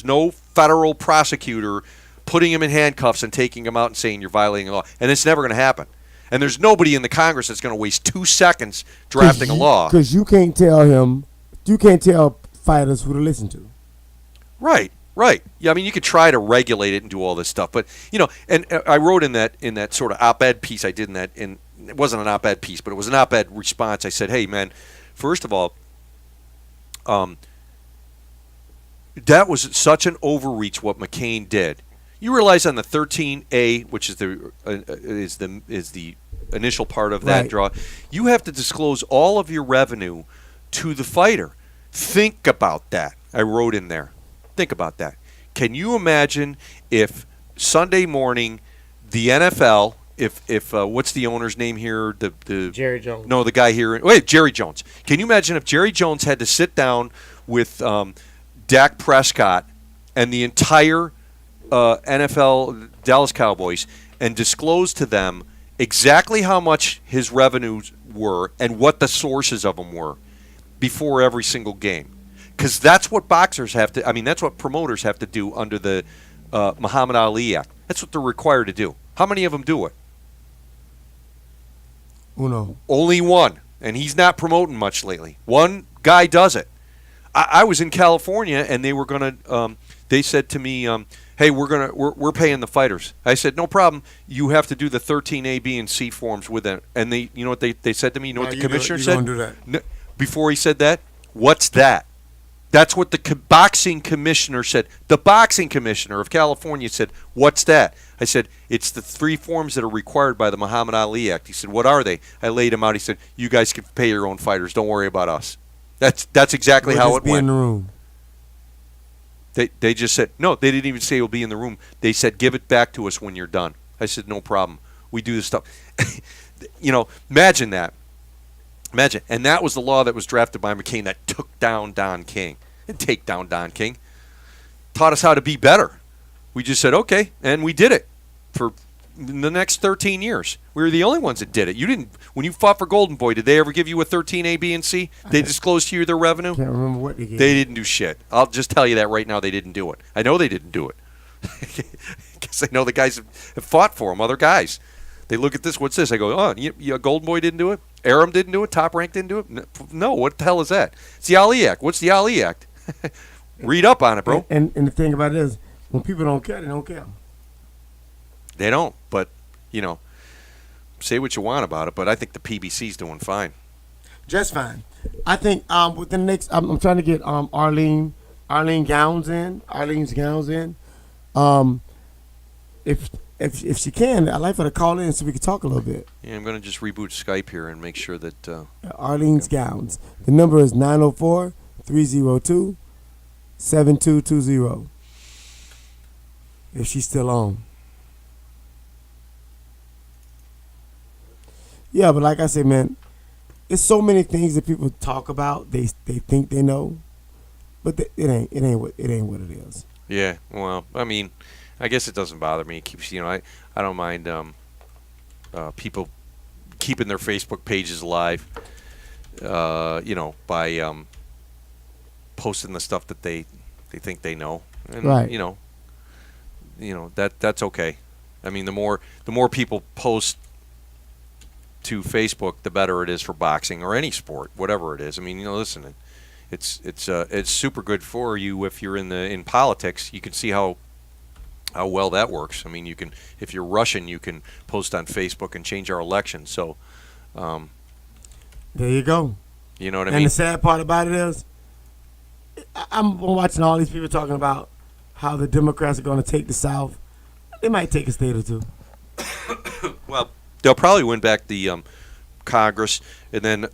no federal prosecutor putting him in handcuffs and taking him out and saying you're violating the law. And it's never going to happen. And there's nobody in the Congress that's going to waste 2 seconds drafting a law.
Because you can't tell fighters who to listen to.
Right. Yeah, I mean, you could try to regulate it and do all this stuff, but and I wrote in that sort of op-ed piece I did and it wasn't an op-ed piece, but it was an op-ed response. I said, hey, man, first of all, that was such an overreach what McCain did. You realize on the 13A, which is the initial part of that draw, you have to disclose all of your revenue to the fighter. Think about that. I wrote in there. Think about that. Can you imagine if Sunday morning the NFL, if what's the owner's name here? The
Jerry Jones.
No, the guy here. Wait, Jerry Jones. Can you imagine if Jerry Jones had to sit down with Dak Prescott and the entire NFL Dallas Cowboys and disclose to them exactly how much his revenues were and what the sources of them were before every single game? Because that's what boxers have to. I mean, that's what promoters have to do under the Muhammad Ali Act. That's what they're required to do. How many of them do it?
Uno.
Only one, and he's not promoting much lately. One guy does it. I was in California, and they were gonna. They said to me, "Hey, we're paying the fighters." I said, "No problem. You have to do the 13A, B, and C forms with them." And they, you know what they said to me? You know what the commissioner said?
Don't do that.
No, before he said that, what's that? That's what the boxing commissioner said. The boxing commissioner of California said, "What's that?" I said, "It's the 3 forms that are required by the Muhammad Ali Act." He said, "What are they?" I laid him out. He said, "You guys can pay your own fighters. Don't worry about us." That's exactly how it went.
In the room.
They just said, no, they didn't even say it'll be in the room. They said, "Give it back to us when you're done." I said, "No problem. We do this stuff." Imagine that. Imagine. And that was the law that was drafted by McCain that took down Don King. Didn't take down Don King. Taught us how to be better. We just said, okay, and we did it for the next 13 years. We were the only ones that did it. You didn't. When you fought for Golden Boy, did they ever give you a 13A, B, and C? They disclosed to you their revenue?
Can't remember what they gave.
They didn't do shit. I'll just tell you that right now. They didn't do it. I know they didn't do it. Because I know the guys have fought for them, other guys. They look at this. What's this? I go, oh, Golden Boy didn't do it? Aram didn't do it? Top Rank didn't do it? No, what the hell is that? It's the Ali Act. What's the Ali Act? Read up on it, bro.
And the thing about it is, when people don't care, they don't care.
They don't, but, say what you want about it, but I think the PBC's doing fine.
Just fine. I think within the next, I'm trying to get Arlene Arlene Gowns in. Arlene's Gowns in. If she can, I'd like for her to call in so we can talk a little bit.
Yeah, I'm going to just reboot Skype here and make sure that...
Arlene's Gowns. The number is 904-302-7220. If she's still on. Yeah, but like I said, man, it's so many things that people talk about. They think they know, but it ain't what it is.
Yeah, well, I mean, I guess it doesn't bother me. It keeps, I don't mind people keeping their Facebook pages alive, by posting the stuff that they think they know, and
right.
That's okay. I mean, the more people post to Facebook, the better it is for boxing or any sport, whatever it is. I mean, listen, it's super good for you if you're in politics. You can see how well that works. I mean, you can, if you're Russian, you can post on Facebook and change our election. So,
there you go.
You know what I
mean?
mean?
And the sad part about it is, I'm watching all these people talking about how the Democrats are going to take the South. They might take a state or two.
Well, they'll probably win back the Congress, and then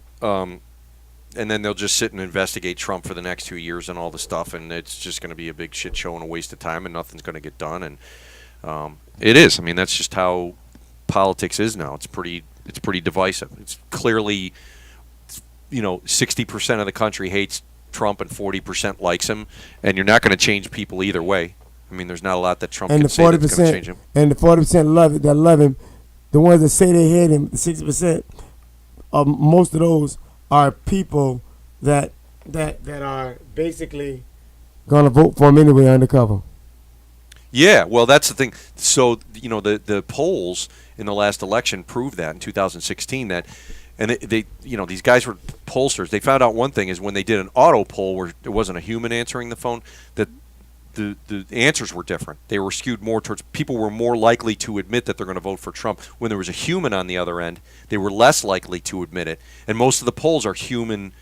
they'll just sit and investigate Trump for the next 2 years and all the stuff, and it's just going to be a big shit show and a waste of time, and nothing's going to get done. And it is. I mean, that's just how politics is now. It's pretty divisive. It's clearly, 60% of the country hates Trump and 40% likes him, and you're not going to change people either way. I mean, there's not a lot that Trump can say that's going to change him.
And the 40% love him. The ones that say they hate him, the 60%, most of those are people that are basically going to vote for him anyway undercover.
Yeah, well, that's the thing. So, the polls in the last election proved that in 2016 that, and they these guys were pollsters. They found out one thing is when they did an auto poll where there wasn't a human answering the phone, that the answers were different. They were skewed more towards people were more likely to admit that they're going to vote for Trump. When there was a human on the other end, they were less likely to admit it. And most of the polls are human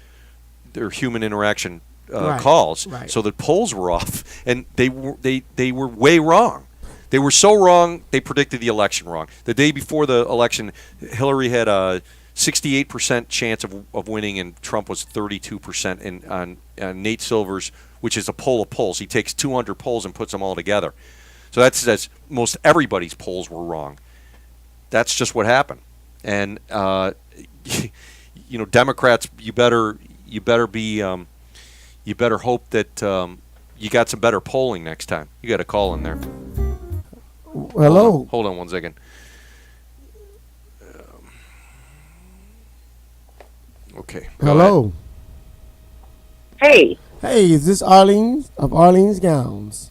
interaction calls.
Right.
So the polls were off, and they were way wrong. They were so wrong, they predicted the election wrong. The day before the election, Hillary had a 68% chance of winning, and Trump was 32%. On Nate Silver's, which is a poll of polls, he takes 200 polls and puts them all together. So that's most everybody's polls were wrong. That's just what happened. And Democrats, you better hope that you got some better polling next time. You got a call in there.
Hello.
Hold on 1 second. Okay.
Hello.
Hey.
Hey, is this Arlene of Arlene's Gowns?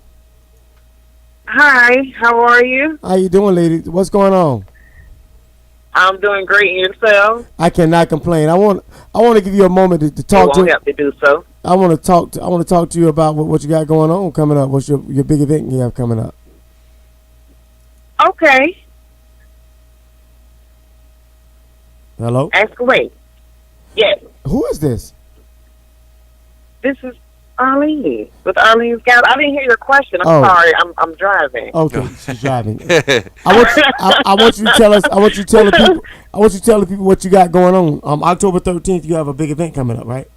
Hi, how are you?
How you doing, lady? What's going on?
I'm doing great. And yourself?
I cannot complain. I want to give you a moment to talk to.
You won't have to do so.
I want to talk to you about what you got going on coming up. What's your big event you have coming up?
Okay.
Hello.
Ask away. Yes.
Who is this?
This is Arlene with Arlene's Gowns. I didn't hear your question. I'm sorry. I'm driving.
Okay, she's driving. I want you to tell us. I want you to tell the people. I want you to tell the people what you got going on. October 13th, you have a big event coming up, right?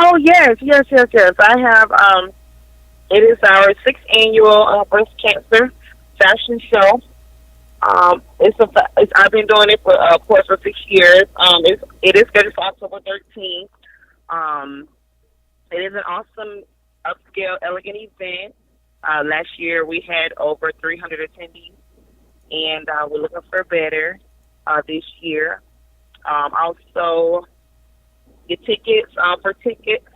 Oh yes. I have. It is our 6th annual breast cancer fashion show. I've been doing it for of course for 6 years. It is scheduled for October 13th. It is an awesome, upscale, elegant event. Last year we had over 300 attendees, and we're looking for better this year. Also, your tickets for tickets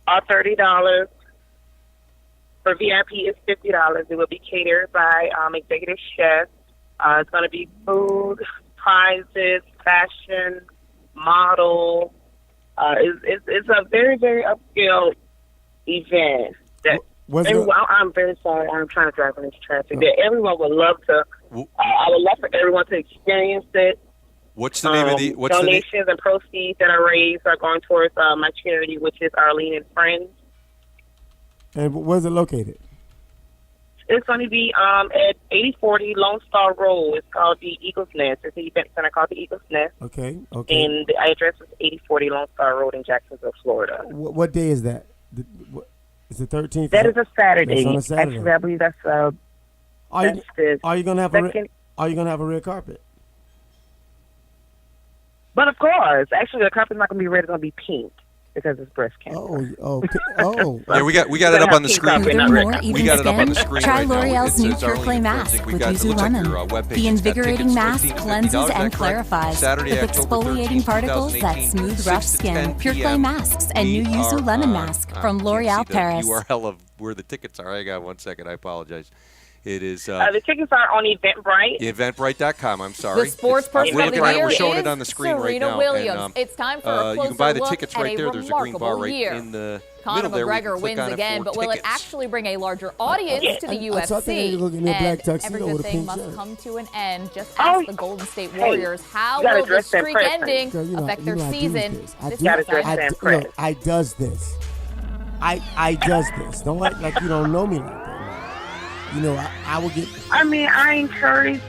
are $30. For VIP, it's $50. It will be catered by executive chefs. It's going to be food, prizes, fashion, model. It's a very, very upscale event. I'm very sorry. I'm trying to drive in this traffic. That everyone would love to. I would love for everyone to experience it.
What's the name of the?
Donations and proceeds that are raised are going towards my charity, which is Arlene and Friends.
And where's it located?
It's going to be at 8040 Lone Star Road. It's called the Eagles Nest. It's an event center called the Eagles Nest.
Okay.
And the address is 8040 Lone Star Road in Jacksonville, Florida.
What day is that? Is the 13th?
That is a Saturday.
It's on a Saturday.
Actually, I believe that's
Are you gonna have a red carpet?
But of course, actually, the carpet's not going to be red. It's going to be pink because it's breast cancer.
Oh.
Yeah, we got it up on the screen.
We got it up on the screen. Try L'Oreal's new Pure Clay Mask with Yuzu Lemon. The invigorating mask cleanses and clarifies with exfoliating particles that smooth rough skin. Pure Clay masks and new Yuzu Lemon mask from L'Oreal Paris.
URL of where the tickets are. I got 1 second. I apologize. It is.
The tickets are on Eventbrite.
Eventbrite.com. I'm sorry.
The sports person of the year
we're showing
is
it on the screen
Serena
right now.
Williams.
And,
it's time for a closer
you can buy the
look
tickets
at
right
a
there. There's a green bar right
year.
in the
Conor
middle there.
McGregor wins again, but will it actually bring a larger audience to the UFC? And everything must come to an end. Just ask the Golden State Warriors, how will the streak ending affect their season?
I does this. I does this. Don't act like you don't know me like that. You know, I will get.
I mean, I encourage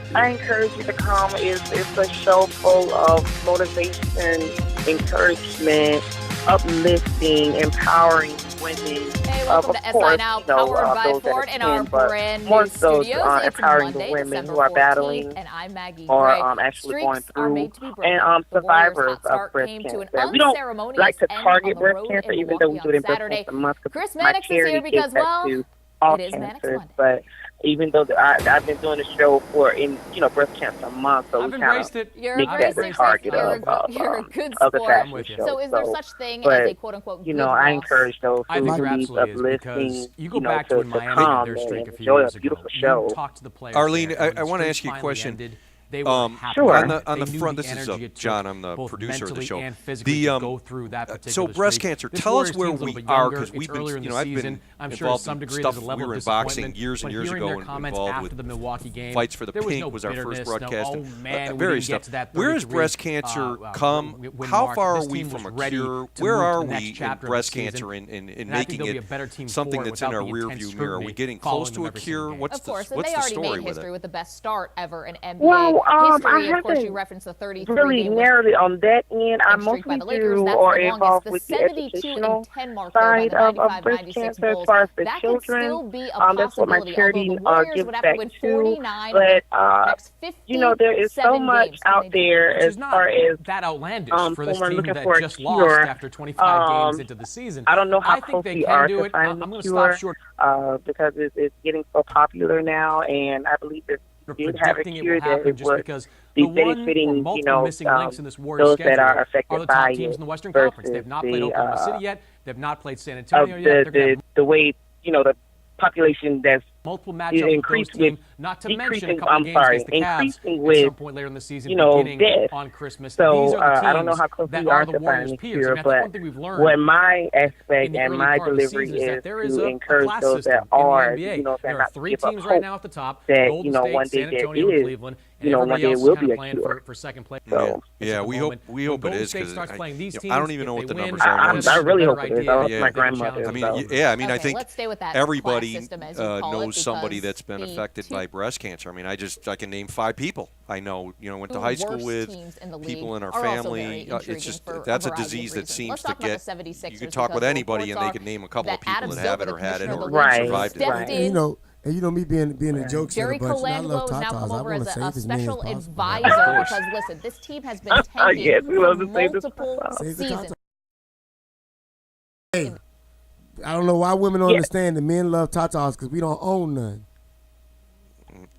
you to come. It's a show full of motivation, encouragement, uplifting, empowering women.
Hey, welcome to SI Now, powered by Ford in our brand new studios. It's
empowering
Monday,
the women
December
who are
14th,
battling
and I'm Maggie
or
Gray.
actually going
Streaks are made
through,
to be broken.
and
The
survivors
Warriors' hot
of
start
breast
came to
cancer.
an
We don't
unceremonious
like to
end
target
on the
breast
road
cancer,
in
even though we
Milwaukee
do it in
on
Breast
Saturday.
Cancer Month.
Chris
My
Mannix is
charity
here because,
gives that
well,
to all
it is Mannix
cancers,
Monday.
but even though I've been doing the show for Breast Cancer Month, so we kind of make that the target of the fashion show.
So is there such thing as a quote-unquote good
I
loss?
encourage those who need uplifting, to come and enjoy a beautiful show.
Arlene, I want to ask you a question.
They were
sure.
On the front, this is John. I'm the producer of the show. So breast cancer. Tell us where we are, because we've been, I've been involved in stuff. We were in boxing years and years ago, and involved with Fights for the Pink was our first broadcast. Various stuff. Where has breast cancer come? How far are we from a cure? Where are we in breast cancer in making it something that's in our rearview mirror? Are we getting close to a cure? What's the story with it?
They already made history with the best start ever in NBA.
I
of course, you
haven't
referenced the 33
really narrowly on that end. I mostly do or involved with the
72
educational
and 10 mark
side of breast cancer as far as the children. That's what my charity gives back to. But there is so much out there as far as
that outlandish for this
someone
team
looking
that
for a
just
cure.
lost after 25 games into the season.
I don't know how
I think
close
they
we
can
are
do
to
it.
finding
I'm
the
going to
cure
stop short.
because it's getting so popular now, and I believe that did have a cure that it would be benefiting,
missing links in this
those that are affected
are the
by
top teams
it
in the Western Conference. They've not played Oklahoma City yet. They've not played San Antonio yet.
The way the population that's
multiple matchups
increased
with
with
not to mention a
increasing.
couple
I'm
games
sorry,
against the Cavs
increasing
at
with
some point later in the season, beginning
death
on Christmas.
So
These are the
I don't know how
teams
close
that
we
are
are
the
to
Warriors'
finding
peers.
cure,
And that's
but
one thing we've learned.
what my aspect
in the
and
early
my
part of the
delivery
season
is
there is
to
a
encourage
class
those
system
that
in the
are,
NBA. There are
not
three
give up
teams right
hope
now at the top:
that
Golden State,
one day
San
there
Antonio, and
is,
Cleveland.
one
Everybody
day
else
will
is
be a
playing
cure.
for second place.
So
we hope it is, because I don't even know what the numbers are.
I really hope it is. I lost my grandmother.
I think
let's stay with that
everybody
class system, as you call
knows
it,
somebody
because
that's been
the
affected by breast cancer. I mean, I can name 5 people I know. Went to high school with people in our family. It's just that's a disease that seems to get. You can talk with anybody, and they can name a couple of people that have it or had it or survived it.
And me being a joke
Jerry Colangelo has now come over as a special advisor because, listen, this team has been tanking for multiple seasons.
Hey, I don't know why women don't understand that men love tatas, because we don't own none.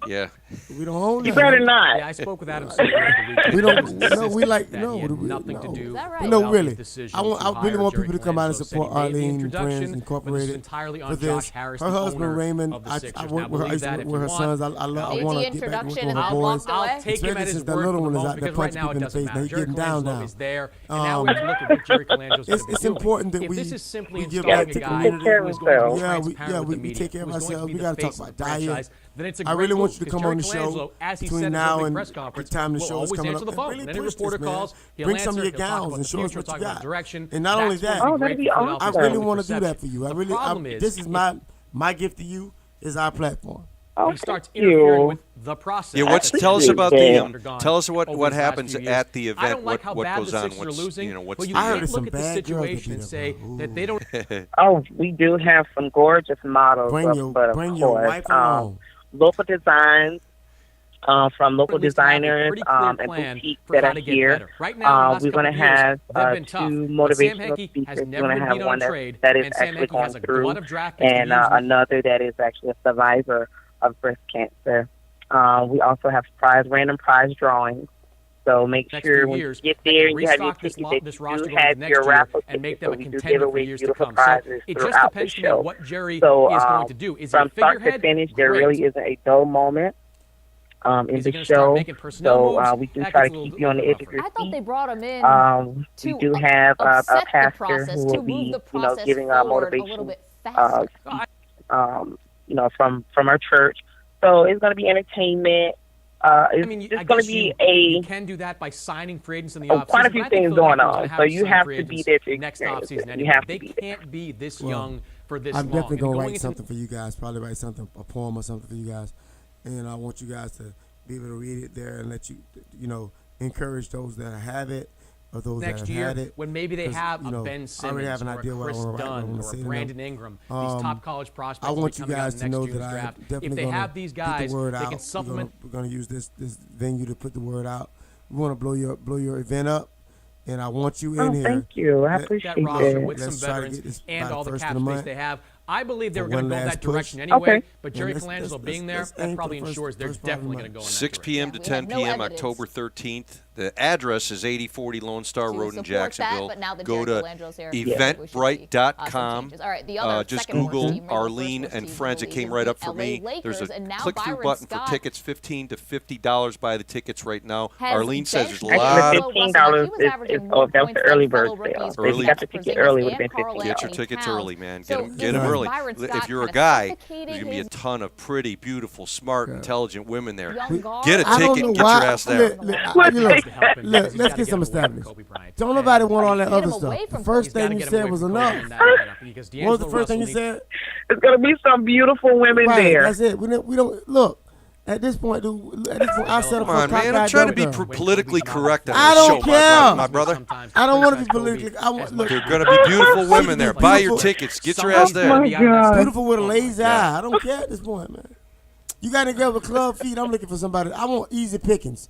Yeah.
We don't own none.
You better not.
Yeah, I spoke with Adam Silver the
We don't. No, we like no.
nothing to do.
No, really. I really want people to come out and support Arlene Friends Incorporated
entirely
for
on
this.
Josh Harris,
Her husband Raymond. I work with her sons. I want to get back with her boys.
I'll take him at his
Since the
word
little
for the
one is
moment,
out there
because right
punching
now
people
it
in the
doesn't
face. Now
matter.
he's
Jerry
getting down
Colangelo
now.
is there, and now we have to look at what Jerry Colangelo's going to be
It's
doing.
important that
If this is simply
we give
installing
back
a
to
guy
community.
who is going to be
Yeah,
transparent with the
we
media,
take care of
who's going to
ourselves.
be
We
the
got to talk
face of
about
the
diet.
franchise, then it's a
I
great
really want want you to come on the show between now and the time the show is coming up.
The phone.
Really
Any
push
reporter
this, man.
calls,
Bring some of your gowns and show us what you got. And not only that, I really want to do that for you. This is my gift to you is our platform.
He starts interfering with the process.
Yeah, tell us about tell us what happens at the event.
I don't like how
what
bad
goes
the
on.
Sixers are losing.
What's
you
I
can't
heard
look at the situation and say that they don't.
Oh, we do have some gorgeous models,
bring your wife along.
Local designs. From local designers and boutiques that are here.
Right now,
we're going to have two motivational speakers. We're going to have one that is actually going through and another that is actually a survivor of breast cancer. We also have random prize drawings. So make sure when you get there and you have your ticket that you do have your raffle ticket. So we do give away beautiful prizes throughout the show. So from start to finish, there really isn't a dull moment. In the show, so we do try to keep you on the edge of your seat.
I thought they brought him in
we do have a pastor who will be, giving our motivation, from our church. So it's going to be entertainment. It's going to be
you can do that by signing free agents in the offseason.
Quite a few things going on, so you have to be there to
next
experience
offseason.
it. You have
they
to be
can't be this young for this long.
I'm definitely going to write something for you guys. Probably write something, a poem or something for you guys. And I want you guys to be able to read it there and let you, encourage those that have it or those that have had it.
When maybe they have a Ben Simmons or a Chris Dunn or a Brandon Ingram, these top college prospects.
I want you guys to know that I'm definitely
if they have these guys,
the word
they
out.
can supplement.
We're going to use this venue to put the word out. We want to blow your event up. And I want you in here.
Thank you. I appreciate
that roster
it.
with
Let's
some veterans and all the cap space they have. I believe they were
going
to go that direction anyway, but Jerry Colangelo being there, that probably ensures they're definitely going to go in that
6 p.m. to 10 p.m. October 13th. The address is 8040 Lone Star Road in Jacksonville. Go to eventbrite.com. Just Google Arlene and Friends. It came right up for me. There's a click-through button for tickets, $15 to $50. Buy the tickets right now. Arlene says there's a lot.
$15 is that was the early bird sale. If you got the ticket early, it would have been $15.
Get your tickets early, man. Get them early. If you're a guy, there's going to be a ton of pretty, beautiful, smart, intelligent women there. Get a ticket and get your ass there.
Look, let's get some established. Don't nobody want all that other stuff. The first thing you said was enough. What was the first thing you said?
There's going to be some beautiful women there.
That's it. We don't look. At this point, I set up
Come on, man. I'm trying to be politically correct on
I
this
don't
show,
care.
my brother.
I don't want to be politically. Look,
there are going to be beautiful women there. Buy your tickets. Get your ass there.
Beautiful with a lazy eye. I don't care at this point, man. You got to go with club feet. I'm looking for somebody. I want easy pickings.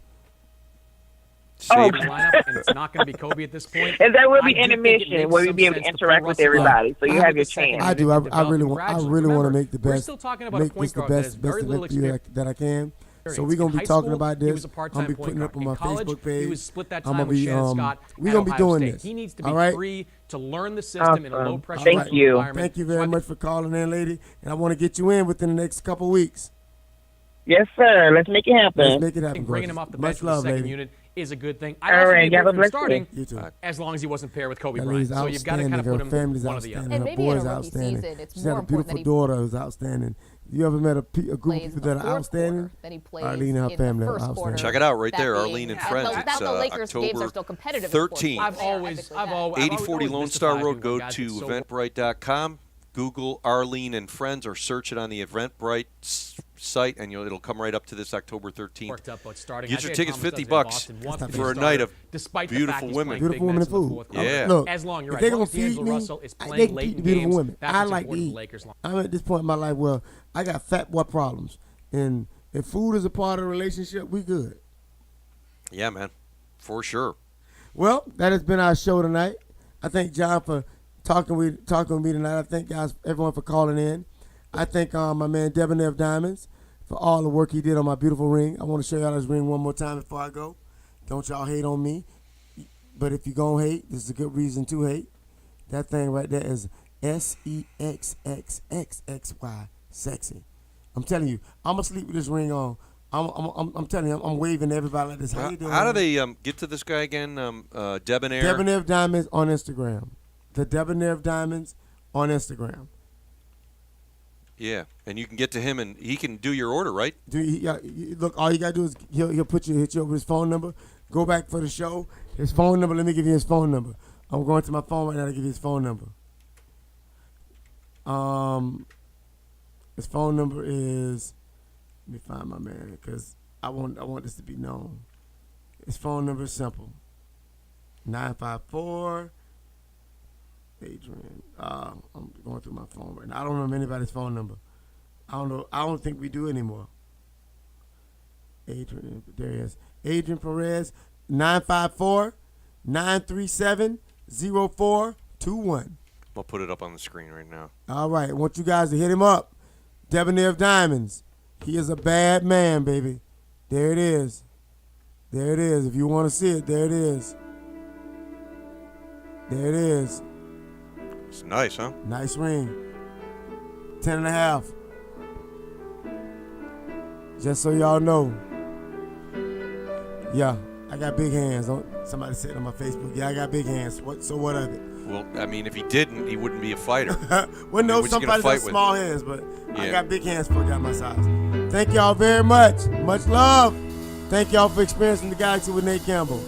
And it's not going to be Kobe at this point.
And there will be intermission where we'll be able to interact with everybody, so you have your chance.
I do. I really want to make the best.
We're still talking about a point guard
best event for you that I can. So we're gonna be talking about this. I'm gonna be putting it up on my Facebook page. I'm gonna be we're gonna be doing this.
He needs to be free to learn the system in a low pressure
environment.
Thank you very much for calling in, lady. And I want to get you in within the next couple of weeks.
Yes, sir. Let's make it happen.
Let's make it happen.
Bringing him off the bench for the second unit is a good thing.
All right, have a blessed day.
You too.
As long as he wasn't paired with Kobe Bryant. So you've got to kind of put him one of the other.
And maybe in a rookie season, it's
She had a beautiful daughter who's outstanding. You ever met a group of people that are outstanding? Arlene and her family are outstanding.
Check it out right there, Arlene and Friends. It's October 13th.
I've always
8040 Lone Star Road. Go to eventbrite.com. Google Arlene and Friends or search it on the Eventbrite site, and it'll come right up to this October 13th. Get your tickets, $50 for a night of beautiful women.
Beautiful women and food.
Yeah.
Look, if they're going to feed me, they can feed the beautiful women. I like to eat. I'm at this point in my life where I got fat boy problems. And if food is a part of the relationship, we good.
Yeah, man. For sure.
Well, that has been our show tonight. I thank John for talking with me tonight. I thank everyone for calling in. I thank my man Debonair of Diamonds for all the work he did on my beautiful ring. I want to show y'all this ring one more time before I go. Don't y'all hate on me. But if you're going to hate, this is a good reason to hate. That thing right there is SEXXXXY, sexy. I'm telling you, I'm going to sleep with this ring on. I'm telling you, I'm waving to everybody like this. How you doing?
How do they get to this guy again? Debonair?
Debonair of Diamonds on Instagram. The Debonair of Diamonds on Instagram.
Yeah, and you can get to him, and he can do your order, right?
Look, all you got to do is he'll hit you over his phone number. Go back for the show. His phone number, let me give you his phone number. I'm going to my phone right now to give you his phone number. His phone number is, let me find my man, because I want this to be known. His phone number is simple. 954 Adrian. I'm going through my phone right now. I don't remember anybody's phone number. I don't know. I don't think we do anymore. Adrian, there he is. Adrian Perez, 954-937-0421.
I'll put it up on the screen right now.
All right. I want you guys to hit him up. Debonair of Diamonds. He is a bad man, baby. There it is. There it is. If you want to see it, there it is. There it is.
It's nice, huh?
Nice ring. 10.5. Just so y'all know. Yeah, I got big hands. Somebody said on my Facebook, yeah, I got big hands. So what of it?
Well, I mean, if he didn't, he wouldn't be a fighter.
Well, no, somebody's got small hands, but yeah. I got big hands for a guy my size. Thank y'all very much. Much love. Thank y'all for experiencing the Galaxy with Nate Campbell.